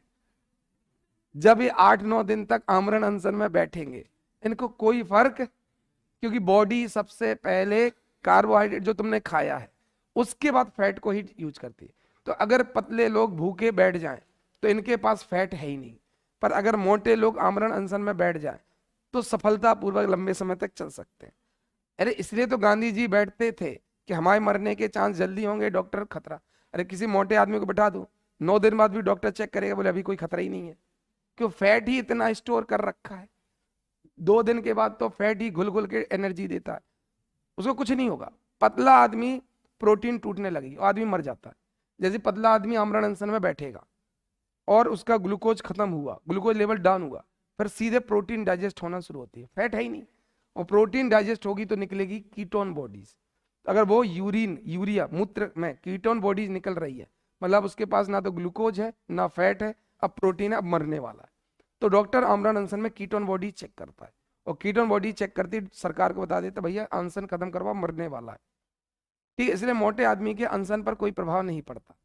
जब ये 8-9 दिन तक आमरण अनशन में बैठेंगे, इनको कोई फर्क, क्योंकि बॉडी सबसे पहले कार्बोहाइड्रेट जो तुमने खाया है उसके बाद फैट को ही यूज करती है। तो अगर पतले लोग भूखे बैठ जाएं तो इनके पास फैट है ही नहीं, पर अगर मोटे लोग आमरण अनशन में बैठ जाएं तो सफलतापूर्वक लंबे समय तक चल सकते हैं। अरे इसलिए तो गांधी जी बैठते थे कि हमारे मरने के चांस जल्दी होंगे, डॉक्टर खतरा। अरे किसी मोटे आदमी को बैठा दो, 9 दिन बाद भी डॉक्टर चेक करेगा, बोले अभी कोई खतरा ही नहीं है, क्यों फैट ही इतना स्टोर कर रखा है। 2 दिन के बाद तो फैट ही घुल घुल के एनर्जी देता है, उसको कुछ नहीं होगा। पतला आदमी प्रोटीन टूटने लगेगी, आदमी मर जाता है। जैसे पतला आदमी आमरण अनशन में बैठेगा और उसका ग्लूकोज खत्म हुआ, ग्लूकोज लेवल डाउन हुआ, फिर सीधे प्रोटीन डाइजेस्ट होना शुरू होती है, फैट है ही नहीं। और प्रोटीन डाइजेस्ट होगी तो निकलेगी कीटोन बॉडीज। अगर वो यूरिया मूत्र में कीटोन बॉडीज निकल रही है, मतलब उसके पास ना तो ग्लूकोज है ना फैट है, अब प्रोटीन है, अब मरने वाला है। तो डॉक्टर आमरण अनशन में कीटोन बॉडी चेक करता है, और कीटोन बॉडी चेक करती सरकार को बता देता भैया अनशन खत्म करवा, मरने वाला है। ठीक है, इसलिए मोटे आदमी के अनशन पर कोई प्रभाव नहीं पड़ता।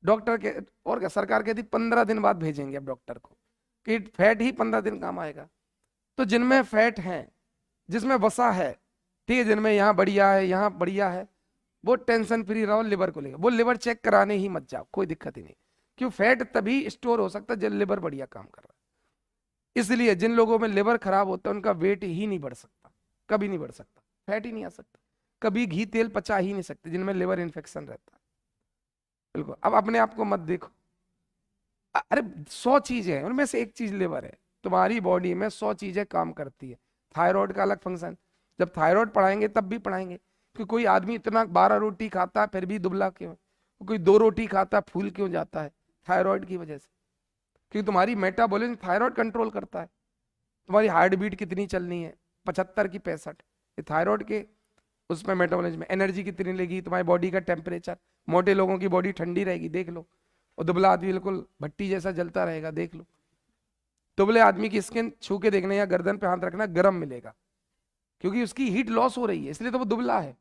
डॉक्टर के और क्या, सरकार कहती 15 दिन बाद भेजेंगे अब डॉक्टर को, कि फैट ही 15 दिन काम आएगा। तो जिनमें फैट है, जिसमें वसा है, ठीक है, जिनमें यहाँ बढ़िया है यहाँ बढ़िया है, वो टेंशन फ्री रहो लिवर को लेकर। वो लिवर चेक कराने ही मत जाओ, कोई दिक्कत ही नहीं, क्यों फैट तभी स्टोर हो सकता है जब लिवर बढ़िया काम कर रहा है। इसलिए जिन लोगों में लिवर खराब होता है उनका वेट ही नहीं बढ़ सकता, कभी नहीं बढ़ सकता, फैट ही नहीं आ सकता, कभी घी तेल पचा ही नहीं सकते जिनमें लिवर इन्फेक्शन रहता है। बिल्कुल, अब अपने आप को मत देखो। अरे 100 चीजें हैं, उनमें से एक चीज लिवर है। तुम्हारी बॉडी में 100 चीजें काम करती है। थायराइड का अलग फंक्शन, जब थायराइड पढ़ाएंगे तब भी पढ़ाएंगे कि कोई आदमी इतना 12 रोटी खाता है फिर भी दुबला क्यों, कोई 2 रोटी खाता है फूल क्यों जाता है, थायराइड की वजह से। क्योंकि तुम्हारी मेटाबॉलिज्म थायराइड कंट्रोल करता है। तुम्हारी हार्ट बीट कितनी चलनी है, 75 की 65, ये थायराइड के उसमें मेटाबॉलिज्म। एनर्जी कितनी लेगी, तुम्हारी बॉडी का टेम्परेचर। मोटे लोगों की बॉडी ठंडी रहेगी, देख लो, और दुबला आदमी बिल्कुल भट्टी जैसा जलता रहेगा, देख लो। दुबले आदमी की स्किन छू के देखना या गर्दन पे हाथ रखना, गर्म मिलेगा, क्योंकि उसकी हीट लॉस हो रही है, इसलिए तो वो दुबला है,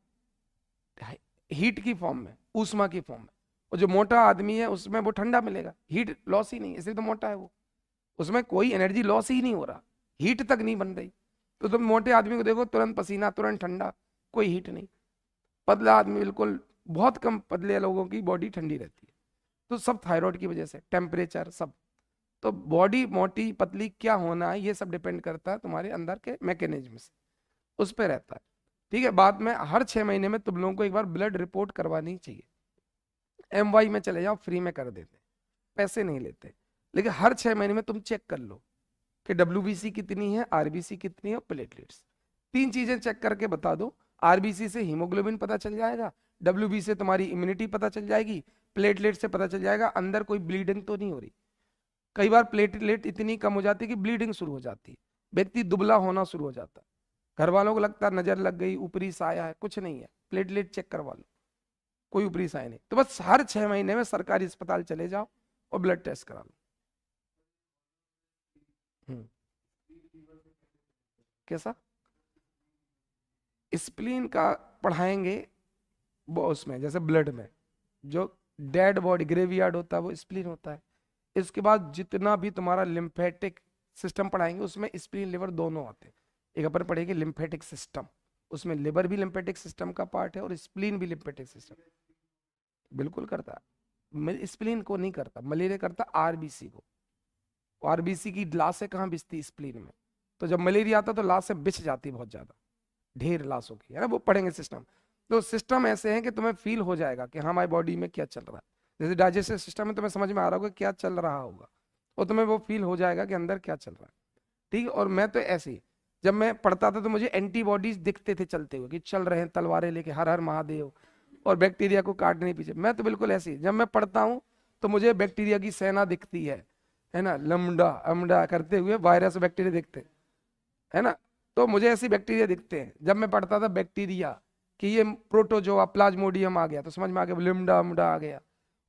हीट की फॉर्म में, ऊष्मा की फॉर्म में। और जो मोटा आदमी है उसमें वो ठंडा मिलेगा, हीट लॉस ही नहीं, इसलिए तो मोटा है वो, उसमें कोई एनर्जी लॉस ही नहीं हो रहा, हीट तक नहीं बन रही। तो तुम मोटे आदमी को देखो, तुरंत पसीना, तुरंत ठंडा, कोई हीट नहीं। पतला आदमी बिल्कुल, बहुत कम पतले लोगों की बॉडी ठंडी रहती है। तो सब थायराइड की वजह से, टेम्परेचर सब। तो बॉडी मोटी पतली क्या होना है ये सब डिपेंड करता है तुम्हारे अंदर के मैकेनिज्म से, उस पर रहता है। ठीक है, बाद में हर 6 महीने में तुम लोगों को एक बार ब्लड रिपोर्ट करवानी चाहिए। MY में चले जाओ, फ्री में कर देते, पैसे नहीं लेते, लेकिन हर 6 महीने में तुम चेक कर लो कि WBC कितनी है, RBC कितनी है, प्लेटलेट्स। 3 चीजें चेक करके बता दो। RBC से हीमोग्लोबिन पता चल जाएगा, WBC से तुम्हारी इम्यूनिटी पता चल जाएगी, प्लेटलेट से पता चल जाएगा अंदर कोई ब्लीडिंग तो नहीं हो रही। कई बार प्लेटलेट इतनी कम हो जाती है कि ब्लीडिंग शुरू हो जाती है, व्यक्ति दुबला होना शुरू हो जाता है। घर वालों को लगता है नजर लग गई, ऊपरी साया है, कुछ नहीं है, प्लेटलेट चेक करवा लो, कोई ऊपरी साया नहीं। तो बस हर 6 महीने में सरकारी अस्पताल चले जाओ और ब्लड टेस्ट करा लो। कैसा स्प्लीन का पढ़ाएंगे, वो उसमें जैसे ब्लड में जो डेड बॉडी ग्रेवयार्ड होता है वो स्प्लीन होता है। इसके बाद जितना भी तुम्हारा लिम्फेटिक सिस्टम पढ़ाएंगे उसमें स्प्लीन लिवर दोनों आते हैं। एक अपन पढ़ेंगे लिम्फेटिक सिस्टम, उसमें लिवर भी लिम्फेटिक सिस्टम का पार्ट है और स्प्लीन भी लिम्फेटिक सिस्टम बिल्कुल करता है। स्प्लीन को नहीं करता, मलेरिया करता RBC को। RBC की लाशें कहाँ बिछती, स्प्लीन में। तो जब मलेरिया आता तो लाशें बिछ जाती बहुत ज्यादा, ढेर लाशों की, है ना, वो पढ़ेंगे सिस्टम। तो सिस्टम ऐसे हैं कि तुम्हें फील हो जाएगा कि हाँ हमारी बॉडी में क्या चल रहा है। जैसे डाइजेस्टिव सिस्टम में तुम्हें समझ में आ रहा होगा क्या चल रहा होगा, और तुम्हें वो फील हो जाएगा कि अंदर क्या चल रहा है। ठीक है, और मैं तो ऐसे ही, जब मैं पढ़ता था तो मुझे एंटीबॉडीज दिखते थे चलते हुए कि चल रहे हैं तलवारें लेके, हर हर महादेव, और बैक्टीरिया को काटने पीछे। मैं तो बिल्कुल ऐसे ही, जब मैं पढ़ता हूँ तो मुझे बैक्टीरिया की सेना दिखती है ना, लमडा अमडा करते हुए वायरस बैक्टीरिया दिखते, है ना। तो मुझे ऐसे बैक्टीरिया दिखते हैं। जब मैं पढ़ता था बैक्टीरिया कि ये प्रोटोजोआ प्लाज्मोडियम आ गया तो समझ में आ गया, लिम्डा अमडा आ गया,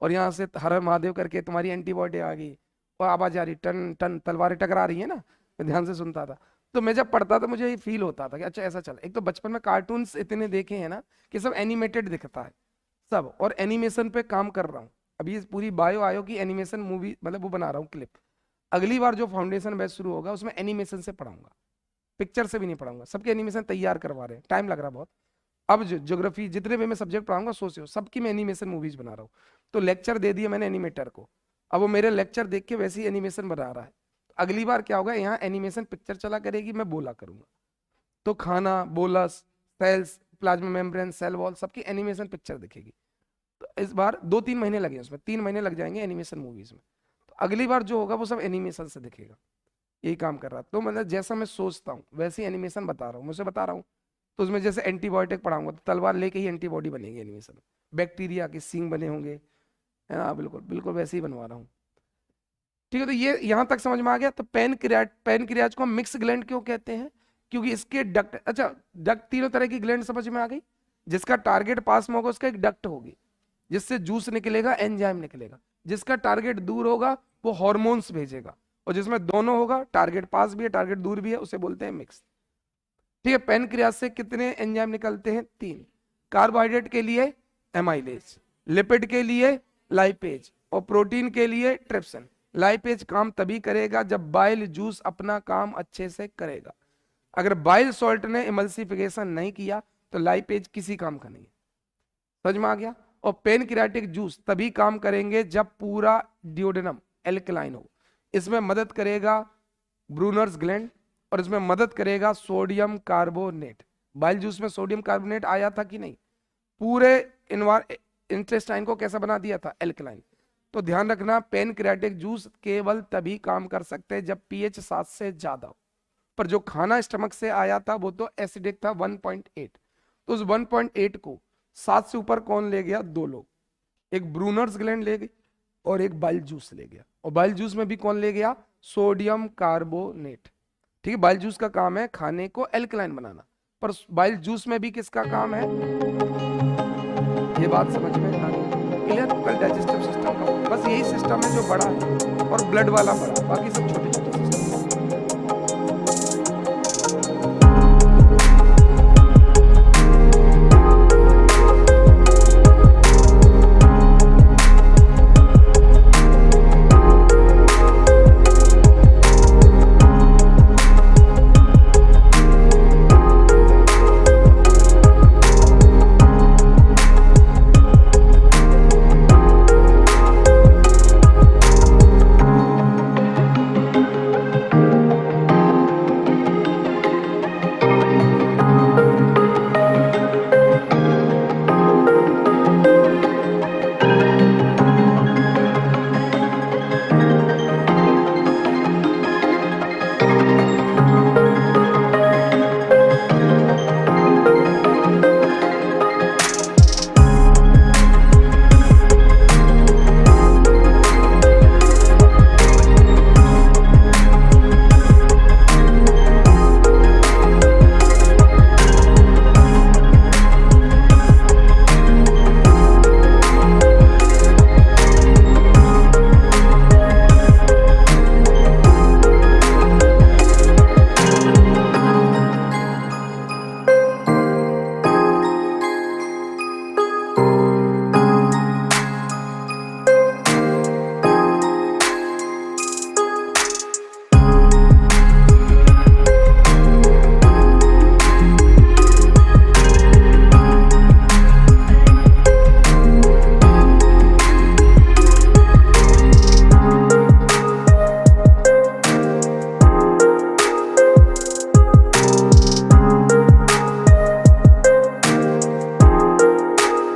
और यहाँ से हर हर महादेव करके तुम्हारी एंटीबॉडी आ गई, और आवाज आ रही, टन टन तलवारें टकरा रही है ना। मैं ध्यान से सुनता था, तो मैं जब पढ़ता था मुझे ये फील होता था कि अच्छा ऐसा चला। एक तो बचपन में कार्टून्स इतने देखे हैं ना कि सब एनिमेटेड दिखता है सब, और एनिमेशन पे काम कर रहा हूँ अभी। पूरी बायो आयो की एनिमेशन मूवी, मतलब वो बना रहा हूँ क्लिप। अगली बार जो फाउंडेशन बैच शुरू होगा उसमें एनिमेशन से पढ़ाऊंगा, पिक्चर से भी नहीं पढ़ाऊंगा। सबके एनिमेशन तैयार करवा रहे हैं, टाइम लग रहा बहुत। अब जो ज्योग्राफी जितने भी मैं सब्जेक्ट पढ़ाऊंगा, सोचो सबकी मैं एनिमेशन मूवीज बना रहा हूँ। तो लेक्चर दे दिया मैंने एनिमेटर को, अब वो मेरे लेक्चर देख के वैसी एनिमेशन बना रहा है। अगली बार क्या होगा, यहाँ एनिमेशन पिक्चर चला करेगी, मैं बोला करूंगा। तो खाना, bolus, cells, plasma membrane, cell wall, सबकी एनिमेशन पिक्चर दिखेगी। तो इस बार 2-3 महीने लगे उसमें, 3 महीने लग जाएंगे एनिमेशन मूवीज में। तो अगली बार जो होगा वो सब एनिमेशन से दिखेगा। यही काम कर रहा। तो मतलब जैसा मैं सोचता हूँ वैसी एनिमेशन बता रहा हूँ, मुझे बता रहा हूँ। तो उसमें जैसे एंटीबायोटिक पढ़ाऊंगा तो तलवार लेके ही एंटीबॉडी बनेगी एनिमेशन में, बैक्टीरिया के सींग बने होंगे, है ना, बिल्कुल बिल्कुल वैसे ही बनवा रहा हूँ। ठीक है, तो ये यहां तक समझ में आ गया। तो पैनक्रियाज को हम मिक्स ग्लैंड क्यों कहते हैं? क्योंकि इसके डक्ट, अच्छा डक्ट, तीनों तरह की ग्लैंड समझ में आ गई। जिसका टारगेट पास में होगा उसका एक डक्ट होगी जिससे जूस निकलेगा, एंजाइम निकलेगा। जिसका टारगेट दूर होगा वो हॉर्मोन्स भेजेगा, और जिसमें दोनों होगा, टारगेट पास भी है टारगेट दूर भी है, उसे बोलते हैं मिक्स। ठीक है, पैनक्रियाज से कितने एंजाइम निकलते हैं? 3। कार्बोहाइड्रेट के लिए एमाइलेज, लिपिड के लिए लाइपेज, और प्रोटीन के लिए ट्रिप्सिन। लाइपेज काम तभी करेगा जब बाइल जूस अपना काम अच्छे से करेगा। अगर बाइल सॉल्ट ने इमल्सिफिकेशन नहीं किया तो लाइपेज किसी काम का नहीं है। समझ में आ गया? और पेनक्रियाटिक जूस तभी काम करेंगे जब पूरा डिओडेनम एल्कलाइन हो। इसमें मदद करेगा ब्रूनर्स ग्लैंड, और इसमें मदद करेगा सोडियम कार्बोनेट। बाइल जूस में सोडियम कार्बोनेट आया था कि नहीं? पूरे इंटेस्टाइन को कैसा बना दिया था? एल्कलाइन। तो ध्यान रखना, पेनक्रियाटिक जूस केवल तभी काम कर सकते हैं जब पीएच 7 से ज्यादा हो। पर जो खाना स्टमक से आया था वो तो एसिडिक था, 1.8। तो उस 1.8 को 7 से ऊपर कौन ले गया? 2 लोग, एक ब्रूनर्स ग्लैंड ले गई और एक बाइल जूस ले गया। और बाइल जूस में भी कौन ले गया? Sodium carbonate. ठीक है, बाइल जूस का काम है खाने को एल्कलाइन बनाना, पर बाइल जूस में भी किसका काम है? ये बात समझ में आ गई? क्लियर? कल डाइजेस्टिव सिस्टम का बस यही सिस्टम है जो बड़ा है, और ब्लड वाला बड़ा, बाकी सब छोटे